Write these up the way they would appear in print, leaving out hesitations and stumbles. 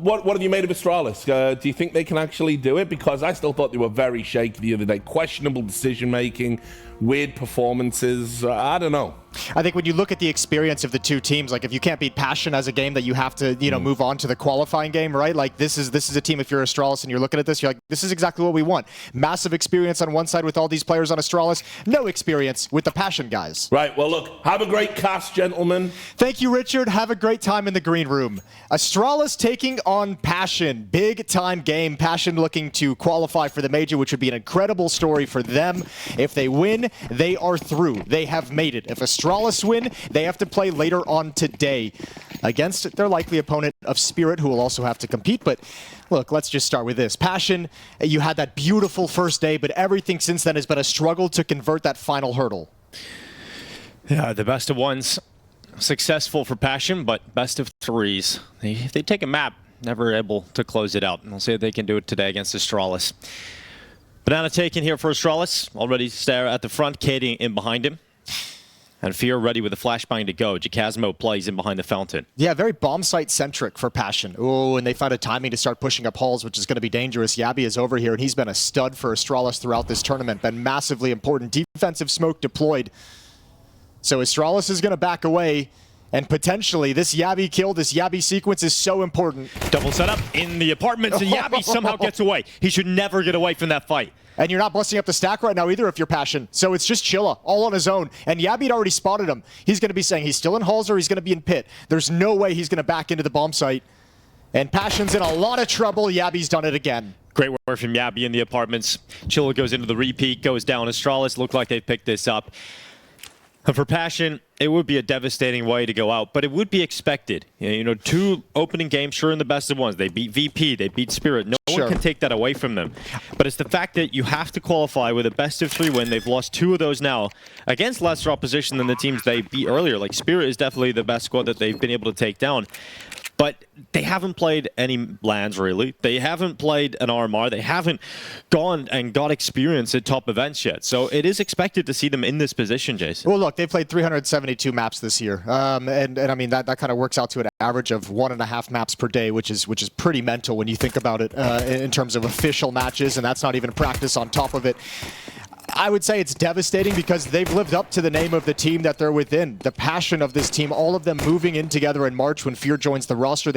what have you made of Astralis? Do you think they can actually do it? Because I still thought they were very shaky the other day. Questionable decision-making, weird performances. I don't know. I think when you look at the experience of the two teams, like if you can't beat Passion as a game that you have to, you know, move on to the qualifying game, right? Like this is a team, if you're Astralis and you're looking at this, you're like, this is exactly what we want. Massive experience on one side with all these players on Astralis, no experience with the Passion guys. Right, well look, have a great cast, gentlemen. Thank you, Richard. Have a great time in the green room. Astralis taking on Passion. Big time game. Passion looking to qualify for the major, which would be an incredible story for them. If they win, they are through. They have made it. If Astralis win, they have to play later on today against their likely opponent of Spirit, who will also have to compete. But look, let's just start with this. Passion, you had that beautiful first day, but everything since then has been a struggle to convert that final hurdle. Yeah, the best of ones. Successful for Passion, but best of threes. They take a map, never able to close it out. And we'll see if they can do it today against Astralis. Banana taken here for Astralis. Already stare at the front, Katie in behind him. And Fear ready with a flashbang to go. Jacasmo plays in behind the fountain. Yeah, very bomb site centric for Passion. Oh, and they found a timing to start pushing up halls, which is going to be dangerous. Yabi is over here, and he's been a stud for Astralis throughout this tournament. Been massively important. Defensive smoke deployed. So Astralis is going to back away. And potentially, this Yabi kill, this Yabi sequence is so important. Double setup in the apartments, and Yabi somehow gets away. He should never get away from that fight. And you're not busting up the stack right now either if you're Passion. So it's just Chilla, all on his own. And Yabi had already spotted him. He's going to be saying he's still in halls or he's going to be in pit. There's no way he's going to back into the bomb site. And Passion's in a lot of trouble. Yabi's done it again. Great work from Yabi in the apartments. Chilla goes into the repeat, goes down. Astralis look like they picked this up. And for Passion, it would be a devastating way to go out, but it would be expected. You know, two opening games, sure, in the best of ones. They beat VP, they beat Spirit. No one can take that away from them. But it's the fact that you have to qualify with a best of three win. They've lost two of those now against lesser opposition than the teams they beat earlier. Like Spirit is definitely the best squad that they've been able to take down. But they haven't played any LANs, really. They haven't played an RMR. They haven't gone and got experience at top events yet. So it is expected to see them in this position, Jason. Well, look, they've played 372 maps this year. And I mean, that kind of works out to an average of 1.5 maps per day, which is pretty mental when you think about it in terms of official matches. And that's not even practice on top of it. I would say it's devastating because they've lived up to the name of the team that they're within. The passion of this team, all of them moving in together in March when Fear joins the roster.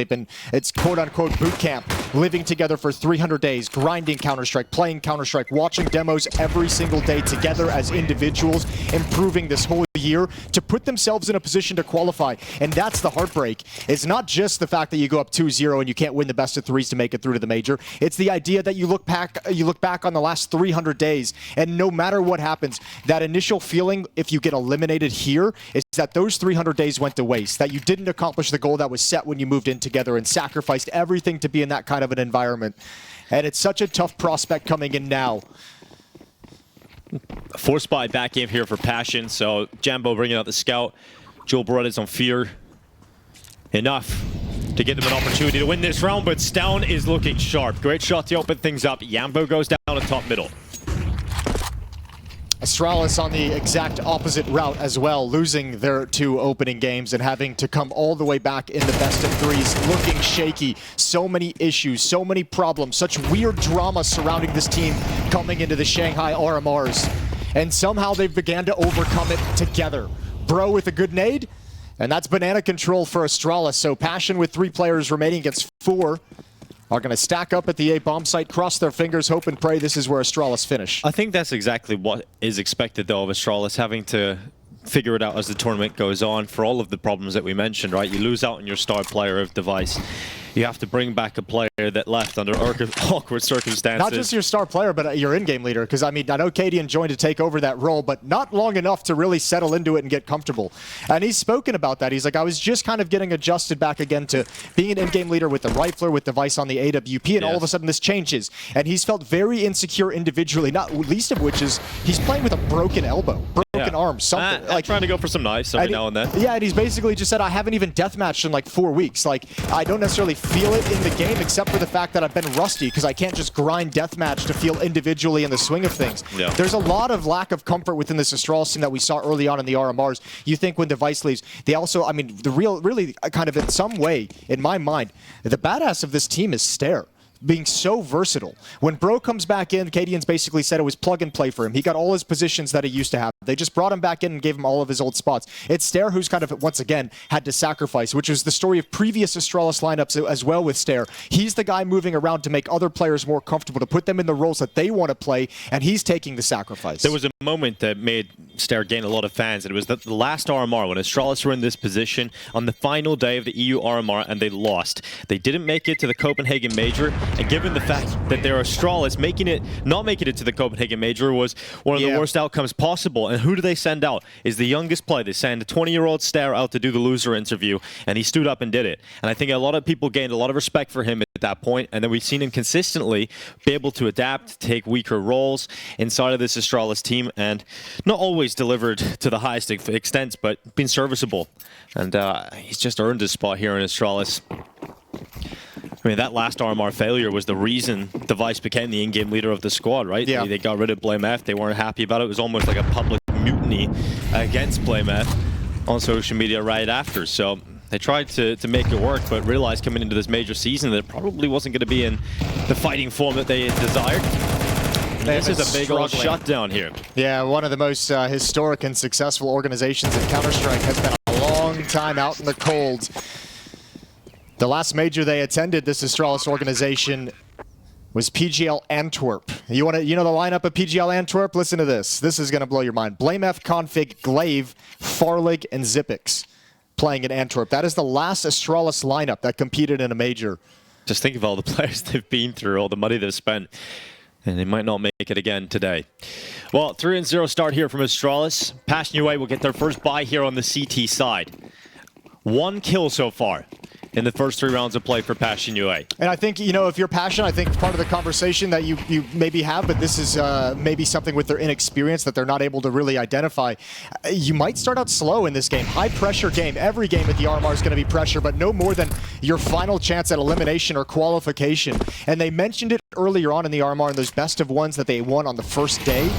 It's quote-unquote boot camp, living together for 300 days, grinding Counter-Strike, playing Counter-Strike, watching demos every single day together as individuals, improving this whole year to put themselves in a position to qualify. And that's the heartbreak. It's not just the fact that you go up 2-0 and you can't win the best of threes to make it through to the major. It's the idea that you look back on the last 300 days, and no matter what happens, that initial feeling, if you get eliminated here, is that those 300 days went to waste, that you didn't accomplish the goal that was set when you moved in together and sacrificed everything to be in that kind of an environment. And it's such a tough prospect coming in now. Force buy back game here for Passion, so Jambo bringing out the scout. Joel Beretta's on Fear. Enough to give them an opportunity to win this round, but Stown is looking sharp. Great shot to open things up. Jambo goes down to top middle. Astralis on the exact opposite route as well, losing their two opening games and having to come all the way back in the best of threes, looking shaky. So many issues, so many problems, such weird drama surrounding this team coming into the Shanghai RMRs. And somehow they've began to overcome it together. Bro with a good nade, and that's banana control for Astralis. So Passion with 3 players remaining against 4. Are going to stack up at the A bomb site, cross their fingers, hope and pray this is where Astralis finish. I think that's exactly what is expected, though, of Astralis, having to figure it out as the tournament goes on for all of the problems that we mentioned, right? You lose out on your star player of device. You have to bring back a player that left under awkward circumstances. Not just your star player, but your in-game leader. Because, I mean, I know Cadian joined to take over that role, but not long enough to really settle into it and get comfortable. And he's spoken about that. He's like, I was just kind of getting adjusted back again to being an in-game leader with the rifler, with device on the AWP, and all of a sudden this changes. And he's felt very insecure individually, not least of which is he's playing with a broken elbow. broken arm, something. Like trying to go for some knives every now and then. Yeah, and he's basically just said, I haven't even deathmatched in like 4 weeks. Like, I don't necessarily feel it in the game, except for the fact that I've been rusty, because I can't just grind deathmatch to feel individually in the swing of things. Yeah. There's a lot of lack of comfort within this Astralis team that we saw early on in the RMRs. You think when Device leaves, they also, I mean, really kind of in some way, in my mind, the badass of this team is Stare. Being so versatile. When Bro comes back in, Cadian's basically said it was plug and play for him. He got all his positions that he used to have. They just brought him back in and gave him all of his old spots. It's Stare who's kind of, once again, had to sacrifice, which was the story of previous Astralis lineups as well with Stare. He's the guy moving around to make other players more comfortable, to put them in the roles that they want to play, and he's taking the sacrifice. There was a moment that made Stare gain a lot of fans, and it was the last RMR, when Astralis were in this position on the final day of the EU RMR, and they lost. They didn't make it to the Copenhagen Major, and given the fact that they're Astralis, not making it to the Copenhagen Major was one of the worst outcomes possible. And who do they send out? Is the youngest player. They send a 20-year-old Stare out to do the loser interview, and he stood up and did it. And I think a lot of people gained a lot of respect for him at that point, and then we've seen him consistently be able to adapt, take weaker roles inside of this Astralis team, and not always delivered to the highest extent, but been serviceable. And he's just earned his spot here in Astralis. I mean, that last RMR failure was the reason Device became the in-game leader of the squad, right? Yeah. They got rid of BlameF. They weren't happy about it. It was almost like a public mutiny against BlameF on social media right after. So they tried to make it work, but realized coming into this major season that it probably wasn't going to be in the fighting form that they desired. This is a big old shutdown here. Yeah, one of the most historic and successful organizations in Counter-Strike has been a long time out in the cold. The last major they attended, this Astralis organization, was PGL Antwerp. You know the lineup of PGL Antwerp? Listen to this. This is going to blow your mind. BlameF, Config, Glaive, Farlig, and Zipix playing in Antwerp. That is the last Astralis lineup that competed in a major. Just think of all the players they've been through, all the money they've spent, and they might not make it again today. Well, 3-0 start here from Astralis. Passion UA will get their first bye here on the CT side. 1 kill so far in the first 3 rounds of play for Passion UA. And I think, if you're Passion, I think part of the conversation that you maybe have, but this is maybe something with their inexperience that they're not able to really identify. You might start out slow in this game. High pressure game. Every game at the RMR is going to be pressure, but no more than your final chance at elimination or qualification. And they mentioned it earlier on in the RMR in those best of ones that they won on the first day.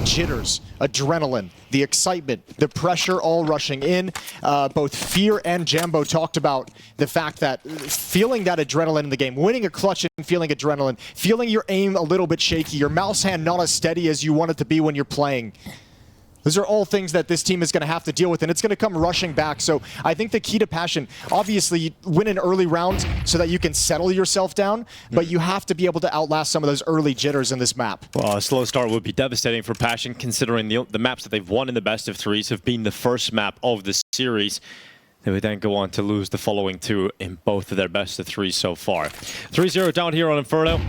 Jitters, adrenaline, the excitement, the pressure all rushing in. Both Fear and Jambo talked about the fact that feeling that adrenaline in the game, winning a clutch and feeling adrenaline, feeling your aim a little bit shaky, your mouse hand not as steady as you want it to be when you're playing. Those are all things that this team is going to have to deal with, and it's going to come rushing back. So I think the key to Passion, obviously, win an early round so that you can settle yourself down, but you have to be able to outlast some of those early jitters in this map. Well, a slow start would be devastating for Passion, considering the maps that they've won in the best of 3s have been the first map of the series. They would then go on to lose the following 2 in both of their best of 3s so far. 3-0 down here on Inferno.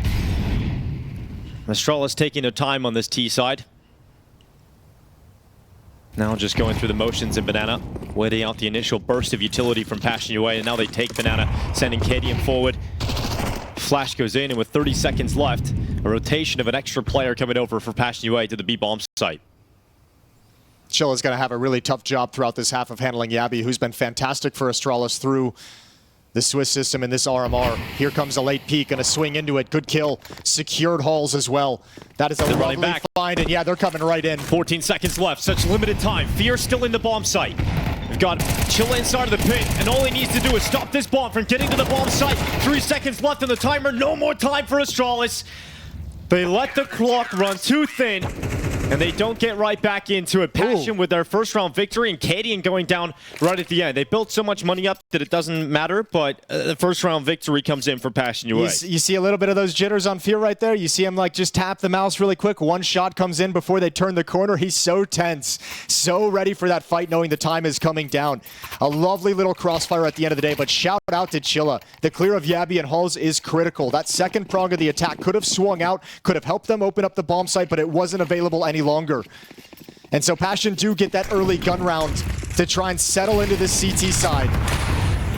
Astralis taking their time on this T side. Now just going through the motions in Banana, waiting out the initial burst of utility from Passion UA, and now they take Banana, sending Cadian forward. Flash goes in, and with 30 seconds left, a rotation of an extra player coming over for Passion UA to the B-bomb site. Chilla's going to have a really tough job throughout this half of handling Yabi, who's been fantastic for Astralis through the Swiss system in this RMR. Here comes a late peek, going to swing into it. Good kill. Secured halls as well. That is a lovely find, and yeah, they're coming right in. 14 seconds left, such limited time. Fear still in the bomb site. We've got Chilla inside of the pit, and all he needs to do is stop this bomb from getting to the bomb site. 3 seconds left on the timer. No more time for Astralis. They let the clock run too thin, and they don't get right back into it. Passion with their first round victory, and Cadian going down right at the end. They built so much money up that it doesn't matter, but the first round victory comes in for Passion UA. You see a little bit of those jitters on Fear right there. You see him like just tap the mouse really quick. One shot comes in before they turn the corner. He's so tense, so ready for that fight, knowing the time is coming down. A lovely little crossfire at the end of the day, but shout out to Chilla. The clear of Yabi and Halls is critical. That second prong of the attack could have swung out, could have helped them open up the bomb site, but it wasn't available any longer. And so Passion do get that early gun round to try and settle into the CT side.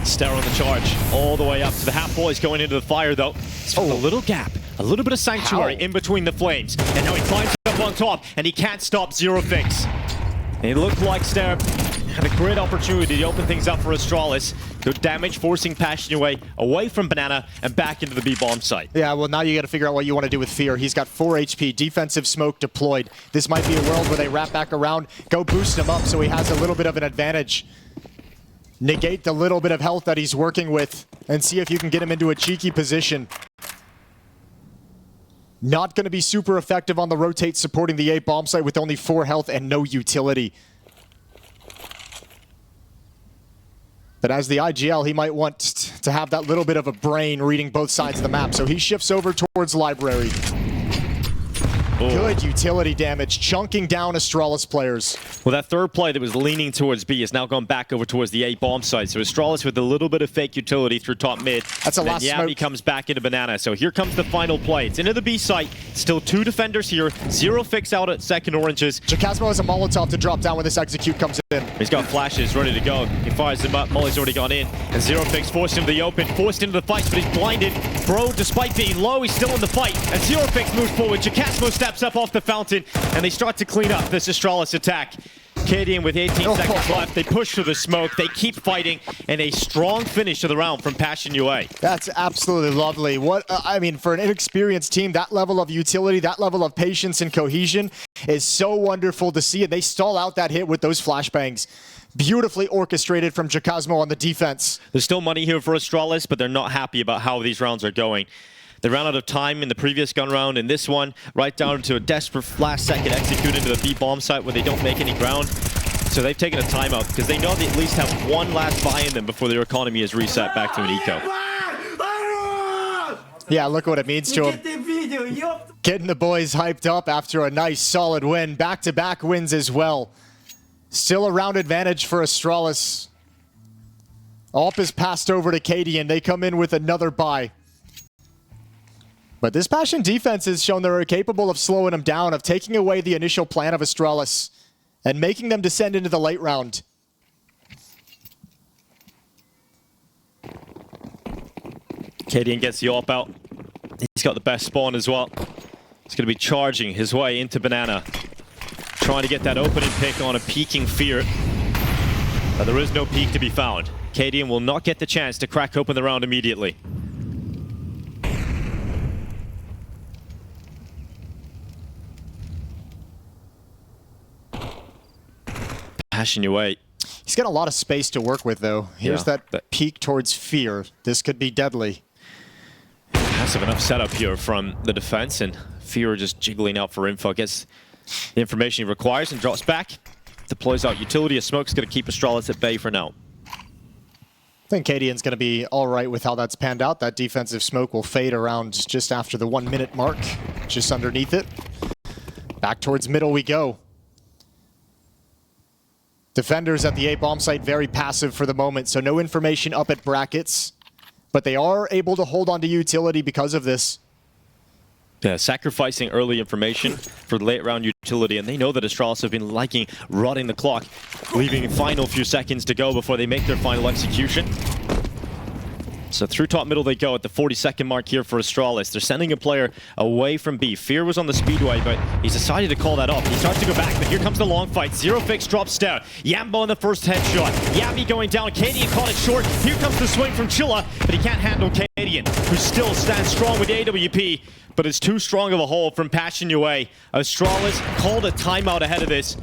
Stare on the charge all the way up to the half boys going into the fire, though. It's a little gap, a little bit of sanctuary in between the flames. And now he climbs up on top, and he can't stop Zero Fix. It looked like Ster had a great opportunity to open things up for Astralis. Good damage, forcing Passion away from Banana and back into the B bomb site. Yeah, well, now you got to figure out what you want to do with Fear. He's got 4 HP, defensive smoke deployed. This might be a world where they wrap back around, go boost him up so he has a little bit of an advantage. Negate the little bit of health that he's working with and see if you can get him into a cheeky position. Not going to be super effective on the rotate supporting the A bomb site with only 4 health and no utility. But as the IGL, he might want to have that little bit of a brain reading both sides of the map. So he shifts over towards Library. Oh. Good utility damage, chunking down Astralis players. Well, that third play that was leaning towards B is now gone back over towards the A bomb site. So Astralis with a little bit of fake utility through top mid. That's a last Yami smoke. comes back into Banana. So here comes the final play. It's into the B site. Still 2 defenders here. 0 fix out at second oranges. Jacasmo has a Molotov to drop down when this execute comes in. He's got flashes ready to go. He fires them up. Molly's already gone in. And 0 fix forced into the open, forced into the fight, but he's blinded. Bro, despite being low, he's still in the fight. And 0 fix moves forward. Jacasmo steps up off the fountain, and they start to clean up this Astralis attack. Cadian with 18 seconds left. They push through the smoke. They keep fighting, and a strong finish to the round from Passion UA. That's absolutely lovely. What I mean, for an inexperienced team, that level of utility, that level of patience and cohesion is so wonderful to see. And they stall out that hit with those flashbangs. Beautifully orchestrated from Jacasmo on the defense. There's still money here for Astralis, but they're not happy about how these rounds are going. They ran out of time in the previous gun round. In this one, right down to a desperate last-second execute into the B bomb site where they don't make any ground. So they've taken a timeout because they know they at least have one last buy in them before their economy is reset back to an eco. Yeah, look what it means to him. Getting the boys hyped up after a nice, solid win. Back-to-back wins as well. Still a round advantage for Astralis. AWP is passed over to Cadian. They come in with another buy. But this Passion defense has shown they're capable of slowing them down, of taking away the initial plan of Astralis and making them descend into the late round. Cadian gets the AWP out. He's got the best spawn as well. He's going to be charging his way into Banana. Trying to get that opening pick on a peeking Fear. But there is no peek to be found. Cadian will not get the chance to crack open the round immediately. Passion UA. He's got a lot of space to work with, though. Here's that peek towards Fear. This could be deadly. Massive enough setup here from the defense, and Fear just jiggling out for info. Gets the information he requires and drops back. Deploys out utility. A smoke's going to keep Astralis at bay for now. I think Cadian's going to be all right with how that's panned out. That defensive smoke will fade around just after the 1 minute mark, just underneath it. Back towards middle we go. Defenders at the A bomb site very passive for the moment, so no information up at brackets. But they are able to hold on to utility because of this. Yeah, sacrificing early information for the late round utility, and they know that Astralis have been liking rotting the clock, leaving final few seconds to go before they make their final execution. So through top middle they go at the 42nd mark here for Astralis. They're sending a player away from B. Fear was on the speedway, but he's decided to call that off. He starts to go back, but here comes the long fight. 0 fix drops down. Yambo in the first headshot. Yami going down. Cadian caught it short. Here comes the swing from Chilla, but he can't handle Cadian, who still stands strong with the AWP, but it's too strong of a hold from Passion UA. Astralis called a timeout ahead of this.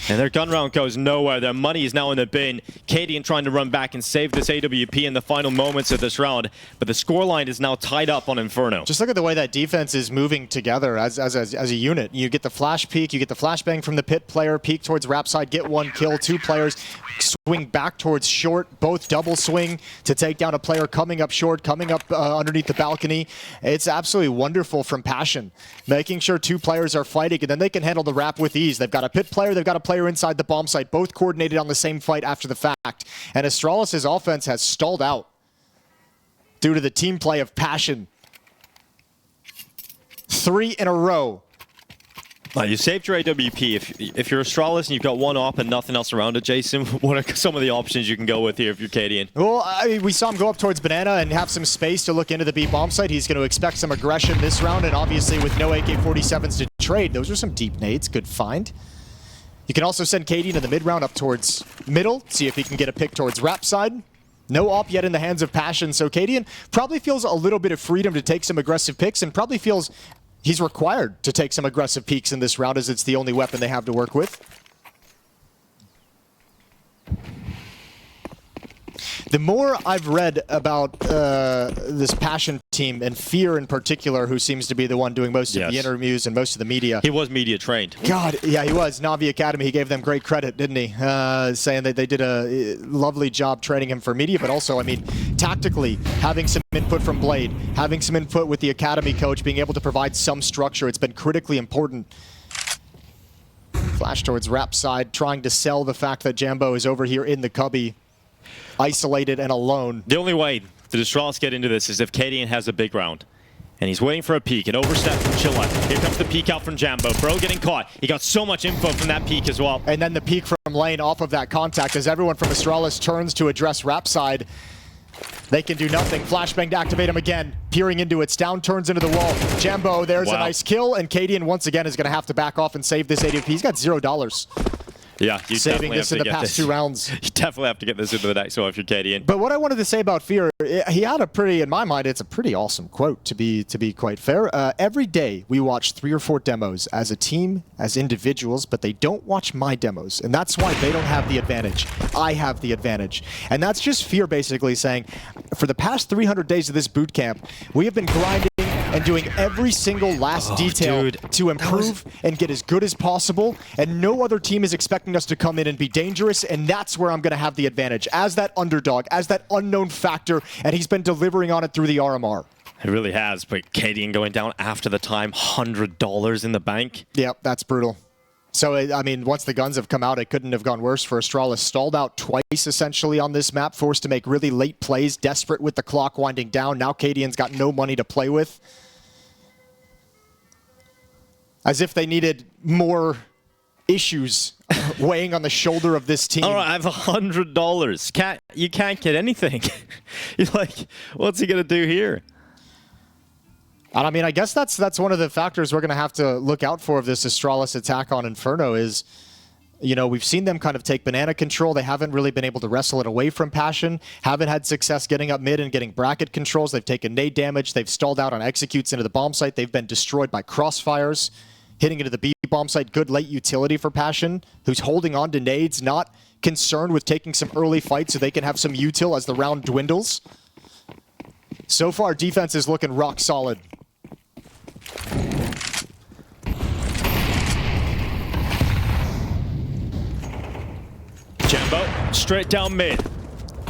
And their gun round goes nowhere. Their money is now in the bin. Cadian trying to run back and save this AWP in the final moments of this round. But the scoreline is now tied up on Inferno. Just look at the way that defense is moving together as a unit. You get the flash peek, you get the flashbang from the pit player, peek towards wrap side, get 1 kill, 2 players swing back towards short, both double swing to take down a player coming up short, coming up underneath the balcony. It's absolutely wonderful from Passion, making sure 2 players are fighting, and then they can handle the wrap with ease. They've got a pit player, they've got a player inside the bomb site, both coordinated on the same fight after the fact. And Astralis' offense has stalled out due to the team play of Passion. 3 in a row. You saved your AWP. If you're Astralis and you've got 1 op and nothing else around it, Jason, what are some of the options you can go with here if you're Cadian? Well, I mean, we saw him go up towards Banana and have some space to look into the B bomb site. He's going to expect some aggression this round, and obviously with no AK-47s to trade, those are some deep nades. Good find. You can also send KD into the mid round up towards middle, see if he can get a pick towards rap side. No op yet in the hands of Passion, so Cadian probably feels a little bit of freedom to take some aggressive picks and probably feels he's required to take some aggressive peeks in this round as it's the only weapon they have to work with. The more I've read about this Passion team, and Fear in particular, who seems to be the one doing most of the interviews and most of the media. He was media trained. God, yeah, he was. Navi Academy, he gave them great credit, didn't he? Saying that they did a lovely job training him for media, but also, I mean, tactically, having some input from Blade, having some input with the Academy coach, being able to provide some structure, it's been critically important. Flash towards rap side, trying to sell the fact that Jambo is over here in the cubby, isolated and alone. The only way the Astralis get into this is if Cadian has a big round. And he's waiting for a peek. An overstep from Chilla. Here comes the peek out from Jambo. Bro getting caught. He got so much info from that peek as well. And then the peek from lane off of that contact as everyone from Astralis turns to address rap side. They can do nothing. Flashbang to activate him again. Peering into it. Down turns into the wall. Jambo, there's a nice kill. And Cadian once again is going to have to back off and save this ADP. He's got $0. Yeah, you saving this in the past 2 rounds. You definitely have to get this into the next one if you're Cadian. But what I wanted to say about Fear, he had a pretty, in my mind, it's a pretty awesome quote, to be quite fair. Every day we watch 3 or 4 demos as a team, as individuals, but they don't watch my demos. And that's why they don't have the advantage. I have the advantage. And that's just Fear basically saying, for the past 300 days of this boot camp, we have been grinding and doing every single last detail to improve and get as good as possible. And no other team is expecting us to come in and be dangerous. And that's where I'm going to have the advantage as that underdog, as that unknown factor. And he's been delivering on it through the RMR. It really has. But Cadian going down after the time, $100 in the bank. Yep, that's brutal. So, I mean, once the guns have come out, it couldn't have gone worse for Astralis. Stalled out twice, essentially, on this map. Forced to make really late plays, desperate with the clock winding down. Now Cadian's got no money to play with. As if they needed more issues weighing on the shoulder of this team. All right, I have $100. You can't get anything. You're like, what's he going to do here? And I mean, I guess that's one of the factors we're going to have to look out for of this Astralis attack on Inferno is, you know, we've seen them kind of take banana control. They haven't really been able to wrestle it away from Passion. Haven't had success getting up mid and getting bracket controls. They've taken nade damage. They've stalled out on executes into the bomb site. They've been destroyed by crossfires. Hitting into the B bomb site, good late utility for Passion, who's holding on to nades, not concerned with taking some early fights so they can have some util as the round dwindles. So far, defense is looking rock solid. Jambo, straight down mid.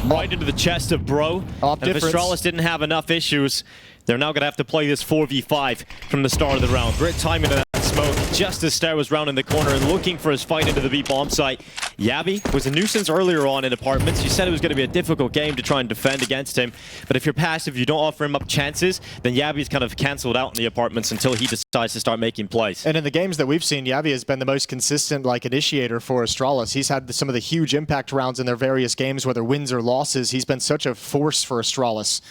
Right into the chest of Bro. And if Astralis didn't have enough issues, they're now going to have to play this 4v5 from the start of the round. Great timing to that smoke, just as Stair was rounding the corner and looking for his fight into the B bomb site. Yabi was a nuisance earlier on in apartments. You said it was going to be a difficult game to try and defend against him. But if you're passive, you don't offer him up chances, then Yabi's kind of cancelled out in the apartments until he decides to start making plays. And in the games that we've seen, Yabi has been the most consistent initiator for Astralis. He's had some of the huge impact rounds in their various games, whether wins or losses. He's been such a force for Astralis.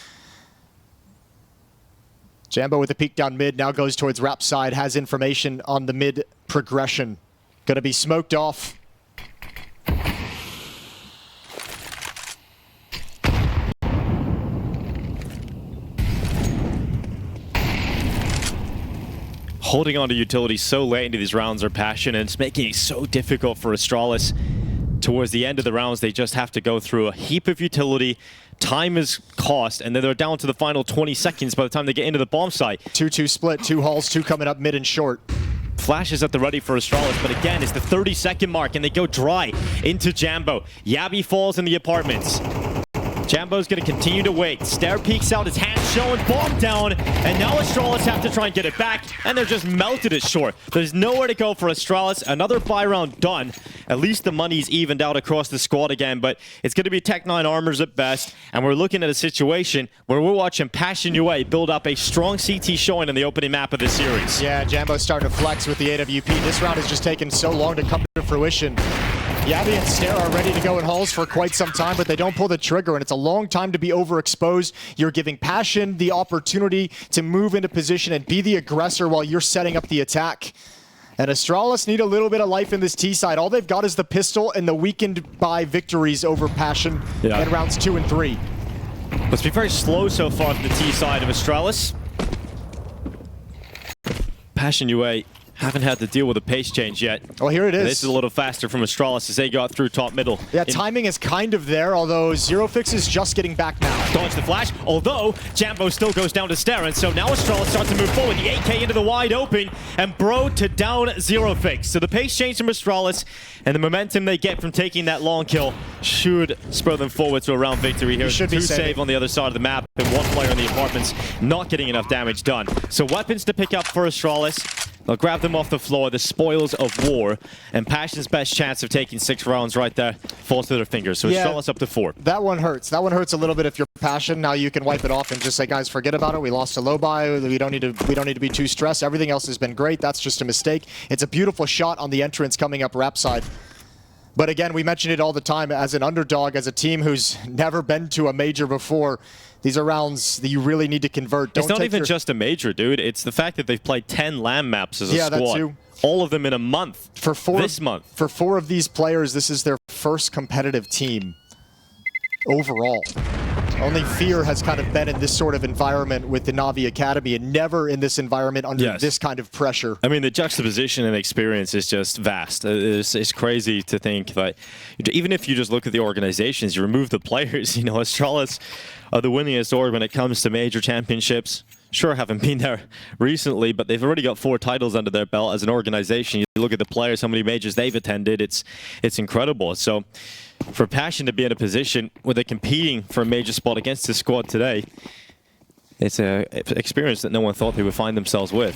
Jambo with the peek down mid, now goes towards rap side, has information on the mid progression. Gonna be smoked off. Holding on to utility so late into these rounds are Passion, and it's making it so difficult for Astralis. Towards the end of the rounds, they just have to go through a heap of utility. Time is cost, and then they're down to the final 20 seconds by the time they get into the bomb site. 2-2 split, 2 halls, 2 coming up mid and short. Flash is at the ready for Astralis, but again, it's the 30-second mark, and they go dry into Jambo. Yabi falls in the apartments. Jambo's going to continue to wait. Stair peeks out, his hand showing, bomb down, and now Astralis have to try and get it back, and they're just melted at short. There's nowhere to go for Astralis. Another buy round done. At least the money's evened out across the squad again, but it's going to be Tech-9 armors at best, and we're looking at a situation where we're watching Passion UA build up a strong CT showing in the opening map of this series. Yeah, Jambo's starting to flex with the AWP. This round has just taken so long to come to fruition. Yabi and Stair are ready to go in halls for quite some time, but they don't pull the trigger, and it's a long time to be overexposed. You're giving Passion the opportunity to move into position and be the aggressor while you're setting up the attack. And Astralis need a little bit of life in this T side. All they've got is the pistol and the weakened by victories over Passion in rounds 2 and 3. It's been very slow so far from the T side of Astralis. Passion UA haven't had to deal with a pace change yet. Well, here it is. This is a little faster from Astralis as they got through top middle. Yeah, timing is kind of there, although Zerofix is just getting back now. Dodge the flash, although Jambo still goes down to Staren, so now Astralis starts to move forward. The AK into the wide open, and Bro to down Zerofix. So the pace change from Astralis, and the momentum they get from taking that long kill should spur them forward to a round victory here. Should be save on the other side of the map, and one player in the apartments not getting enough damage done. So weapons to pick up for Astralis. They'll grab them off the floor, the spoils of war, and Passion's best chance of taking 6 rounds right there falls to their fingers. So Astralis up to 4. That one hurts. That one hurts a little bit if you're Passion. Now you can wipe it off and just say, guys, forget about it. We lost a low buy. We don't need to be too stressed. Everything else has been great. That's just a mistake. It's a beautiful shot on the entrance coming up rap side. But again, we mention it all the time, as an underdog, as a team who's never been to a major before, these are rounds that you really need to convert. It's not even just a major, dude. It's the fact that they've played 10 LAN maps as a squad. That too. All of them in a month. This month. For 4 of these players, this is their first competitive team overall. Only Fear has kind of been in this sort of environment with the Na'Vi Academy, and never in this environment under this kind of pressure. I mean, the juxtaposition and experience is just vast. It's crazy to think that even if you just look at the organizations, you remove the players, you know, Astralis are the winningest org when it comes to major championships. Sure, haven't been there recently, but they've already got 4 titles under their belt as an organization. You look at the players, how many majors they've attended, it's incredible. So for Passion to be in a position where they're competing for a major spot against this squad today, it's an experience that no one thought they would find themselves with.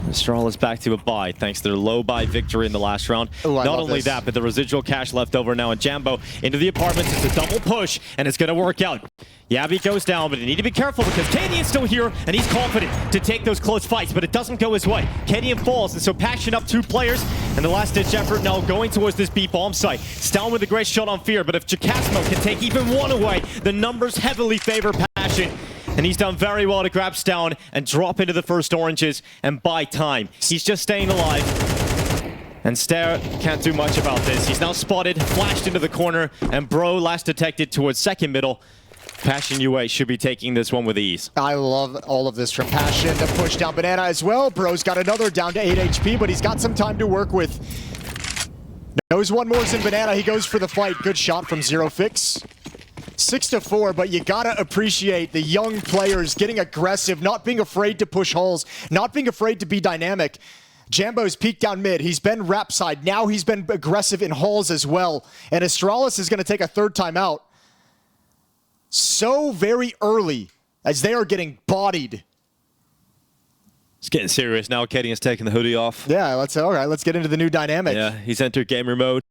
Astralis back to a bye thanks to their low buy victory in the last round. Not only that, but the residual cash left over now, and Jambo into the apartments. It's a double push, and it's going to work out. Yabby goes down, but you need to be careful because Cadian's still here, and he's confident to take those close fights, but it doesn't go his way. Cadian falls, and so Passion up 2 players, and the last-ditch effort now going towards this B bomb site. Stalin with a great shot on Fear, but if Chakasmo can take even one away, the numbers heavily favor Passion. And he's done very well to grab Stalin and drop into the first oranges and buy time. He's just staying alive. And Stare can't do much about this. He's now spotted, flashed into the corner, and Bro last detected towards second middle. Passion UA should be taking this one with ease. I love all of this from Passion. The push down Banana as well. Bro's got another down to 8 HP, but he's got some time to work with. Knows one more's in Banana. He goes for the fight. Good shot from Zerofix. 6-4, but you gotta appreciate the young players getting aggressive, not being afraid to push holes, not being afraid to be dynamic. Jambo's peaked down mid. He's been rap side. Now he's been aggressive in holes as well. And Astralis is gonna take a 3rd time out. So very early as they are getting bodied. It's getting serious now. Cadian has taken the hoodie off. Yeah, all right, let's get into the new dynamic. Yeah, he's entered gamer mode.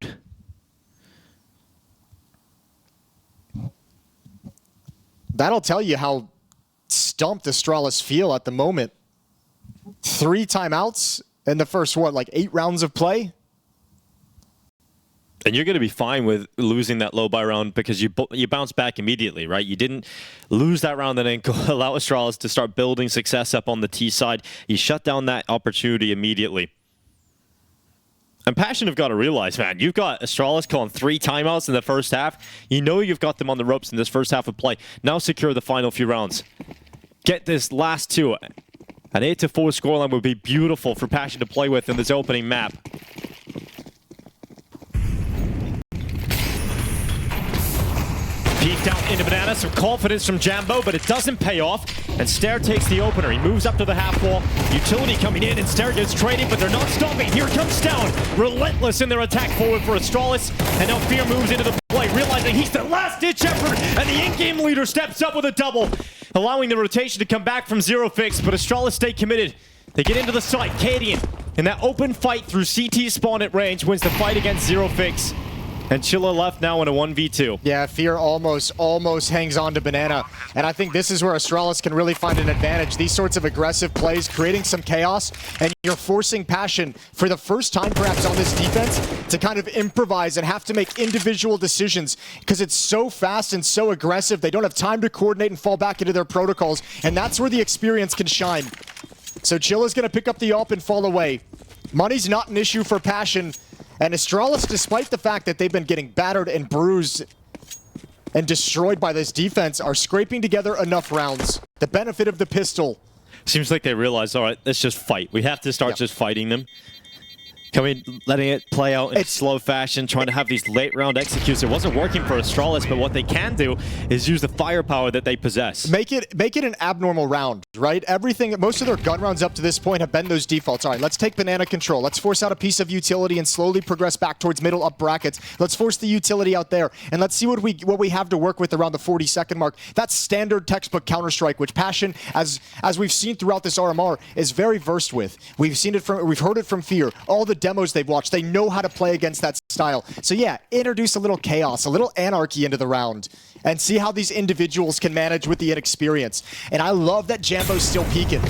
That'll tell you how stumped Astralis feel at the moment. 3 timeouts in the first, what, like 8 rounds of play? And you're going to be fine with losing that low buy round because you bounce back immediately, right? You didn't lose that round and then allow Astralis to start building success up on the T side. You shut down that opportunity immediately. And Passion have got to realize, man, you've got Astralis calling 3 timeouts in the first half. You know you've got them on the ropes in this first half of play. Now secure the final few rounds. Get this last 2. An 8-4 scoreline would be beautiful for Passion to play with in this opening map. Peeked out into Banana, some confidence from Jambo, but it doesn't pay off. And Stare takes the opener. He moves up to the half wall. Utility coming in, and Stare gets traded, but they're not stopping. Here comes Down, relentless in their attack forward for Astralis. And now Fear moves into the play, realizing he's the last-ditch effort, and the in-game leader steps up with a double, allowing the rotation to come back from Zerofix, but Astralis stay committed. They get into the site. Cadian, in that open fight through CT spawn at range, wins the fight against Zerofix. And Chilla left now in a 1v2. Yeah, Fear almost hangs on to Banana. And I think this is where Astralis can really find an advantage. These sorts of aggressive plays, creating some chaos, and you're forcing Passion for the first time perhaps on this defense to kind of improvise and have to make individual decisions because it's so fast and so aggressive. They don't have time to coordinate and fall back into their protocols, and that's where the experience can shine. So Chilla's going to pick up the AWP and fall away. Money's not an issue for Passion, and Astralis, despite the fact that they've been getting battered and bruised and destroyed by this defense, are scraping together enough rounds. The benefit of the pistol. Seems like they realize, all right, let's just fight. We have to start just fighting them. Letting it play out in slow fashion, trying to have these late round executes. It wasn't working for Astralis, but what they can do is use the firepower that they possess. Make it an abnormal round, right? Everything, most of their gun rounds up to this point have been those defaults. All right, let's take Banana control. Let's force out a piece of utility and slowly progress back towards middle up brackets. Let's force the utility out there, and let's see what we have to work with around the 40-second mark. That's standard textbook Counter-Strike, which Passion, as we've seen throughout this RMR, is very versed with. We've heard it from Fear. All the demos they've watched, they know how to play against that style. So yeah, introduce a little chaos, a little anarchy into the round, and see how these individuals can manage with the inexperience. And I love that Jambo's still peeking.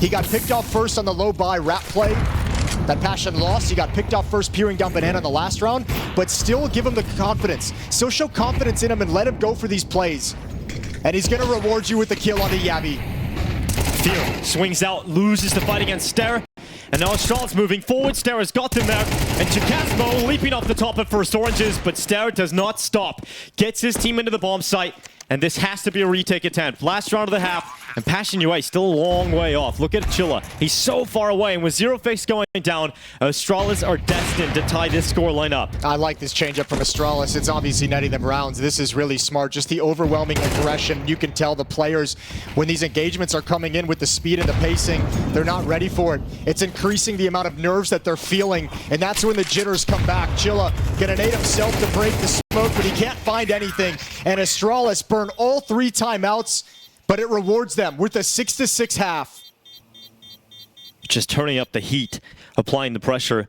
He got picked off first on the low buy wrap play that Passion lost. He got picked off first peering down Banana in the last round, but still give him the confidence. Still show confidence in him and let him go for these plays. And he's gonna reward you with the kill on the Yabby. Fear swings out, loses the fight against Ster. And now Astralis moving forward. Ster has got them there. And Chikasmo leaping off the top at first oranges, but Ster does not stop. Gets his team into the bomb site. And this has to be a retake attempt. Last round of the half. And Passion UA still a long way off. Look at Chilla. He's so far away. And with Zero Face going down, Astralis are destined to tie this scoreline up. I like this changeup from Astralis. It's obviously netting them rounds. This is really smart. Just the overwhelming aggression. You can tell the players, when these engagements are coming in with the speed and the pacing, they're not ready for it. It's increasing the amount of nerves that they're feeling. And that's when the jitters come back. Chilla gonna nade himself to break the smoke, but he can't find anything. And Astralis burn all 3 timeouts, but it rewards them with a 6-6 half. Just turning up the heat, applying the pressure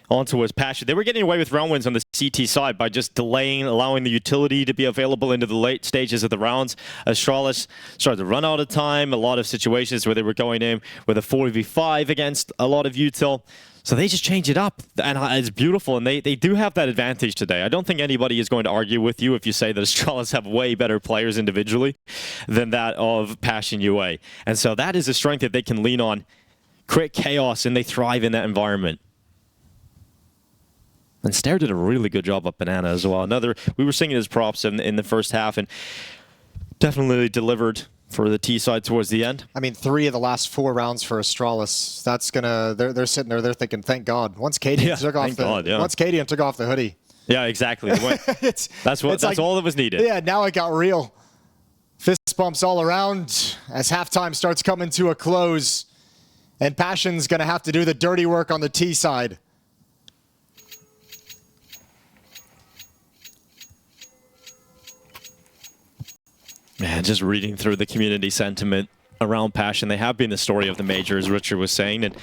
onto his Passion. They were getting away with round wins on the CT side by just delaying, allowing the utility to be available into the late stages of the rounds. Astralis started to run out of time. A lot of situations where they were going in with a 4v5 against a lot of util. So they just change it up, and it's beautiful, and they do have that advantage today. I don't think anybody is going to argue with you if you say that Astralis have way better players individually than that of Passion UA. And so that is a strength that they can lean on. Create chaos, and they thrive in that environment. And Ster did a really good job up Banana as well. We were singing his props in the first half, and definitely delivered for the T side towards the end. I mean, 3 of the last 4 rounds for Astralis. That's gonna. They're sitting there. They're thinking, "Thank God." Once Cadian took off the hoodie. Yeah, exactly. That's all that was needed. Yeah, now it got real. Fist bumps all around as halftime starts coming to a close, and Passion's gonna have to do the dirty work on the T side. Man, just reading through the community sentiment around Passion. They have been the story of the major, as Richard was saying, and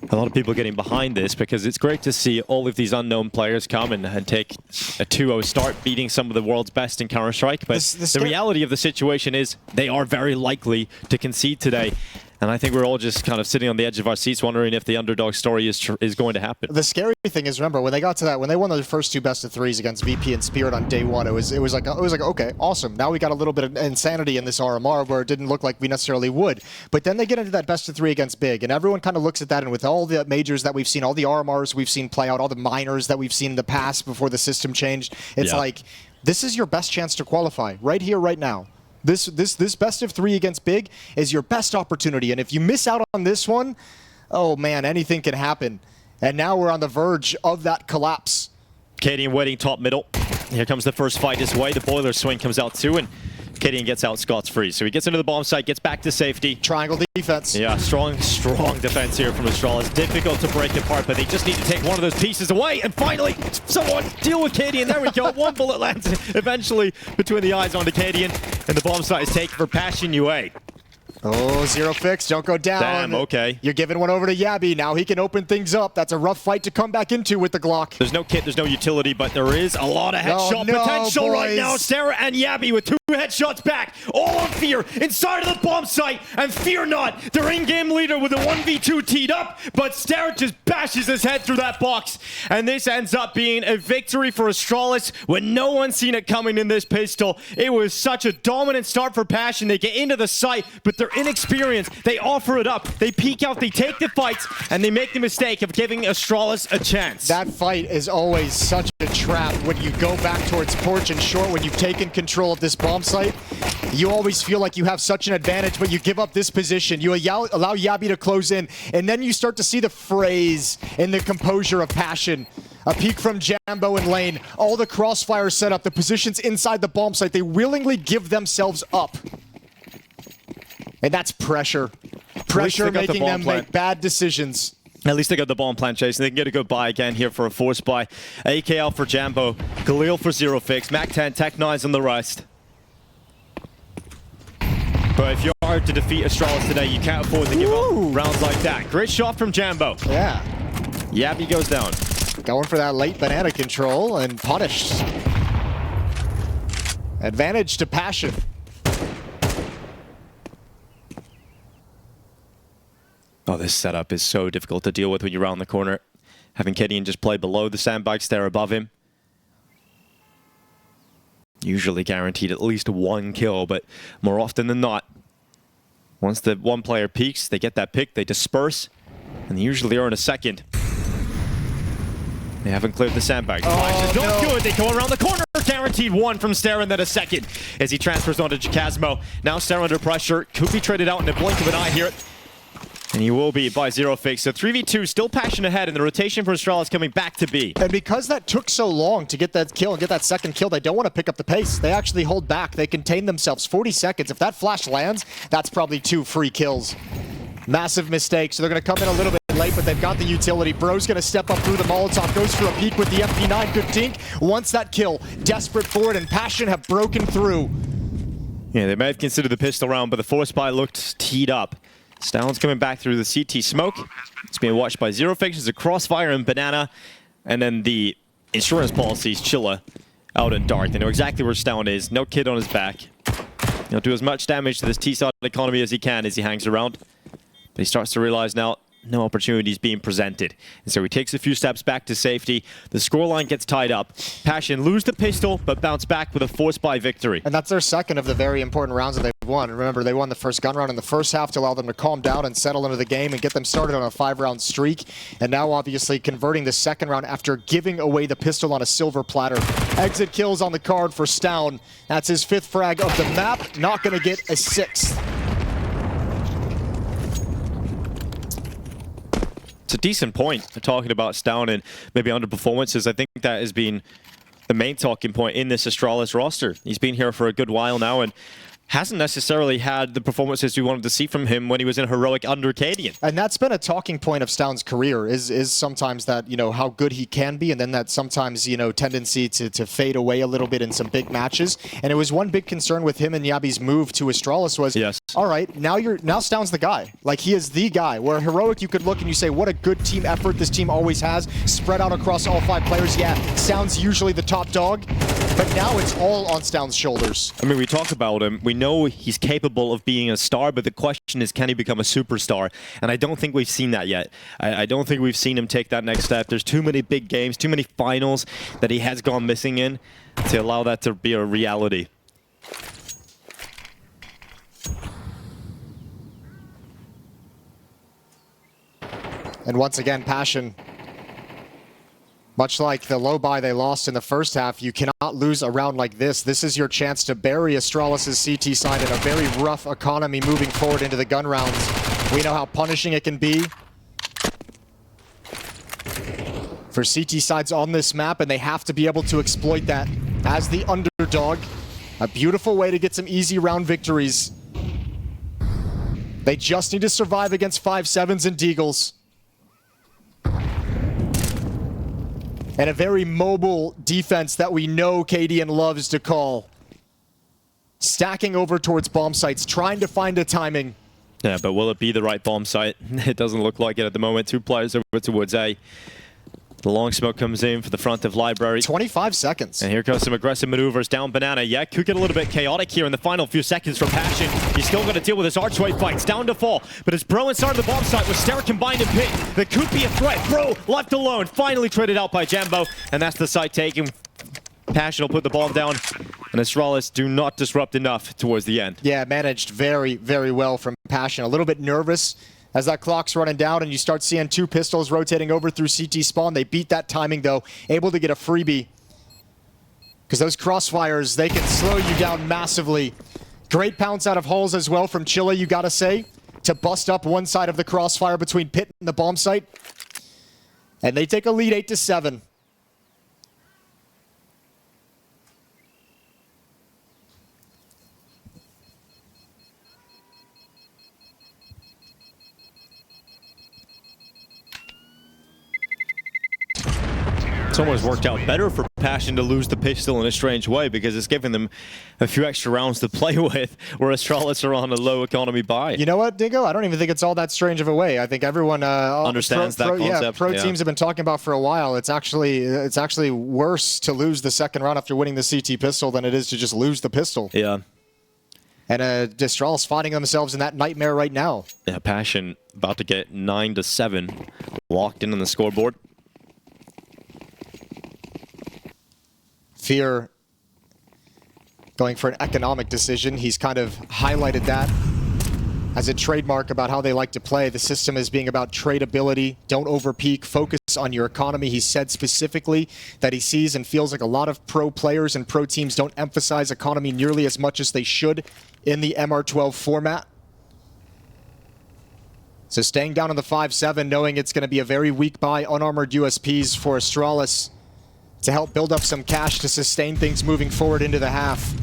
a lot of people getting behind this because it's great to see all of these unknown players come and take a 2-0 start, beating some of the world's best in Counter-Strike. But the reality of the situation is they are very likely to concede today. And I think we're all just kind of sitting on the edge of our seats wondering if the underdog story is going to happen. The scary thing is, remember, when they got to that, when they won their first 2 best-of-3s against VP and Spirit on day 1, it was like, okay, awesome. Now we got a little bit of insanity in this RMR where it didn't look like we necessarily would. But then they get into that best-of-3 against Big, and everyone kind of looks at that, and with all the majors that we've seen, all the RMRs we've seen play out, all the minors that we've seen in the past before the system changed, it's like, this is your best chance to qualify right here, right now. This best-of-3 against Big is your best opportunity, and if you miss out on this one, oh man, anything can happen. And now we're on the verge of that collapse. Cadian waiting top middle. Here comes the first fight his way. The boiler swing comes out too, and Cadian gets out scot-free. So he gets into the bomb site, gets back to safety. Triangle defense. Yeah, strong defense here from Astralis. Difficult to break apart, but they just need to take one of those pieces away. And finally, someone deal with Cadian. There we go. One bullet lands eventually between the eyes onto Cadian. And the bomb site is taken for Passion UA. Oh, zero fix, don't go down. Damn, okay. You're giving one over to Yabby. Now he can open things up. That's a rough fight to come back into with the Glock. There's no kit, there's no utility, but there is a lot of headshot potential right now. Sarah and Yabby with 2 headshots back, all on Fear, inside of the bomb site, and fear not, their in-game leader with a 1v2 teed up, but Sarah just bashes his head through that box, and this ends up being a victory for Astralis when no one's seen it coming in this pistol. It was such a dominant start for Passion. They get into the site, but they're inexperienced. They offer it up, they peek out, they take the fights, and they make the mistake of giving Astralis a chance. That fight is always such a trap when you go back towards Porch and Short, when you've taken control of this bomb site. You always feel like you have such an advantage, but you give up this position. You allow Yabby to close in, and then you start to see the phrase in the composure of Passion. A peek from Jambo and Lane. All the crossfire set up, the positions inside the bomb site, they willingly give themselves up. And that's pressure. Pressure making them make bad decisions. At least they got the bomb plant chase, and they can get a good buy again here for a force buy. AKL for Jambo, Khalil for zero fix, Mac 10, Tech 9s on the rest. But if you are to defeat Astralis today, you can't afford to give up rounds like that. Great shot from Jambo. Yeah. Yabby goes down. Going for that late banana control and punished. Advantage to Passion. Oh, this setup is so difficult to deal with when you're around the corner. Having Kedian just play below the sandbags there above him. Usually guaranteed at least 1 kill, but more often than not, once the one player peaks, they get that pick, they disperse, and they usually earn a second. They haven't cleared the sandbag. Oh, not good. They go around the corner. Guaranteed 1 from Stare, and then a second as he transfers onto Chasmo. Now Stare under pressure. Could be traded out in a blink of an eye here. And he will be by zero fix. So 3v2, still Passion ahead, and the rotation for Astralis coming back to B. And because that took so long to get that kill and get that second kill, they don't want to pick up the pace. They actually hold back. They contain themselves 40 seconds. If that flash lands, that's probably 2 free kills. Massive mistake. So they're going to come in a little bit late, but they've got the utility. Bro's going to step up through the Molotov, goes for a peek with the FP9. Good dink. Wants that kill. Desperate for it, and Passion have broken through. Yeah, they may have considered the pistol round, but the force buy looked teed up. Stallions coming back through the CT smoke. It's being watched by zero fix. There's a crossfire and banana, and then the insurance policies Chilla out in dark. They know exactly where Stallion is. No kid on his back. He'll do as much damage to this T-side economy as he can as he hangs around. But he starts to realize now no opportunities being presented. And so he takes a few steps back to safety. The scoreline gets tied up. Passion lose the pistol, but bounce back with a force buy victory. And that's their second of the very important rounds that they've won. Remember, they won the first gun round in the first half to allow them to calm down and settle into the game and get them started on a 5-round streak. And now obviously converting the second round after giving away the pistol on a silver platter. Exit kills on the card for Stown. That's his 5th frag of the map. Not going to get a 6th. It's a decent point talking about Stown and maybe underperformances. I think that has been the main talking point in this Astralis roster. He's been here for a good while now and hasn't necessarily had the performances we wanted to see from him when he was in heroic under Cadian. And that's been a talking point of Stown's career, is sometimes that, you know, how good he can be, and then that sometimes, you know, tendency to fade away a little bit in some big matches. And it was one big concern with him and Yabby's move to Astralis was, yes, all right, now Stown's the guy. Like, he is the guy. Where heroic, you could look and you say, what a good team effort this team always has, spread out across all 5 players. Yeah, Stown's usually the top dog, but now it's all on Stown's shoulders. I mean, we talk about him. We know he's capable of being a star, but the question is, can he become a superstar? And I don't think we've seen that yet. I don't think we've seen him take that next step. There's too many big games, too many finals that he has gone missing in to allow that to be a reality. And once again, Passion, much like the low buy they lost in the first half, you cannot lose a round like this. This is your chance to bury Astralis' CT side in a very rough economy moving forward into the gun rounds. We know how punishing it can be for CT sides on this map, and they have to be able to exploit that as the underdog. A beautiful way to get some easy round victories. They just need to survive against 5-7s and Deagles. And a very mobile defense that we know Cadian loves to call. Stacking over towards bomb sites, trying to find a timing. Yeah, but will it be the right bomb site? It doesn't look like it at the moment. 2 players over towards A. The long smoke comes in for the front of Library. 25 seconds. And here comes some aggressive maneuvers down Banana. Yeah, could get a little bit chaotic here in the final few seconds from Passion. He's still going to deal with his archway fights. Down to fall. But it's Bro inside of the bomb site with Stare combined and Pit. That could be a threat. Bro left alone. Finally traded out by Jambo. And that's the site taken. Passion will put the bomb down. And Astralis do not disrupt enough towards the end. Yeah, managed very, very well from Passion. A little bit nervous as that clock's running down and you start seeing 2 pistols rotating over through CT spawn. They beat that timing though, able to get a freebie. Because those crossfires, they can slow you down massively. Great pounce out of Hulls as well from Chile, you gotta say, to bust up one side of the crossfire between Pit and the bomb site. And they take a lead 8-7. It's almost worked out better for Passion to lose the pistol in a strange way because it's given them a few extra rounds to play with, where Astralis are on a low economy buy. You know what, Dingo? I don't even think it's all that strange of a way. I think everyone understands that concept. Yeah, pro teams have been talking about for a while. It's actually worse to lose the second round after winning the CT pistol than it is to just lose the pistol. Yeah. And Astralis finding themselves in that nightmare right now. Yeah, Passion about to get 9-7 locked in on the scoreboard. Fear going for an economic decision. He's kind of highlighted that as a trademark about how they like to play. The system is being about tradability. Don't overpeak. Focus on your economy. He said specifically that he sees and feels like a lot of pro players and pro teams don't emphasize economy nearly as much as they should in the MR12 format. So staying down on the 5-7, knowing it's going to be a very weak buy, unarmored USPs for Astralis to help build up some cash to sustain things moving forward into the half.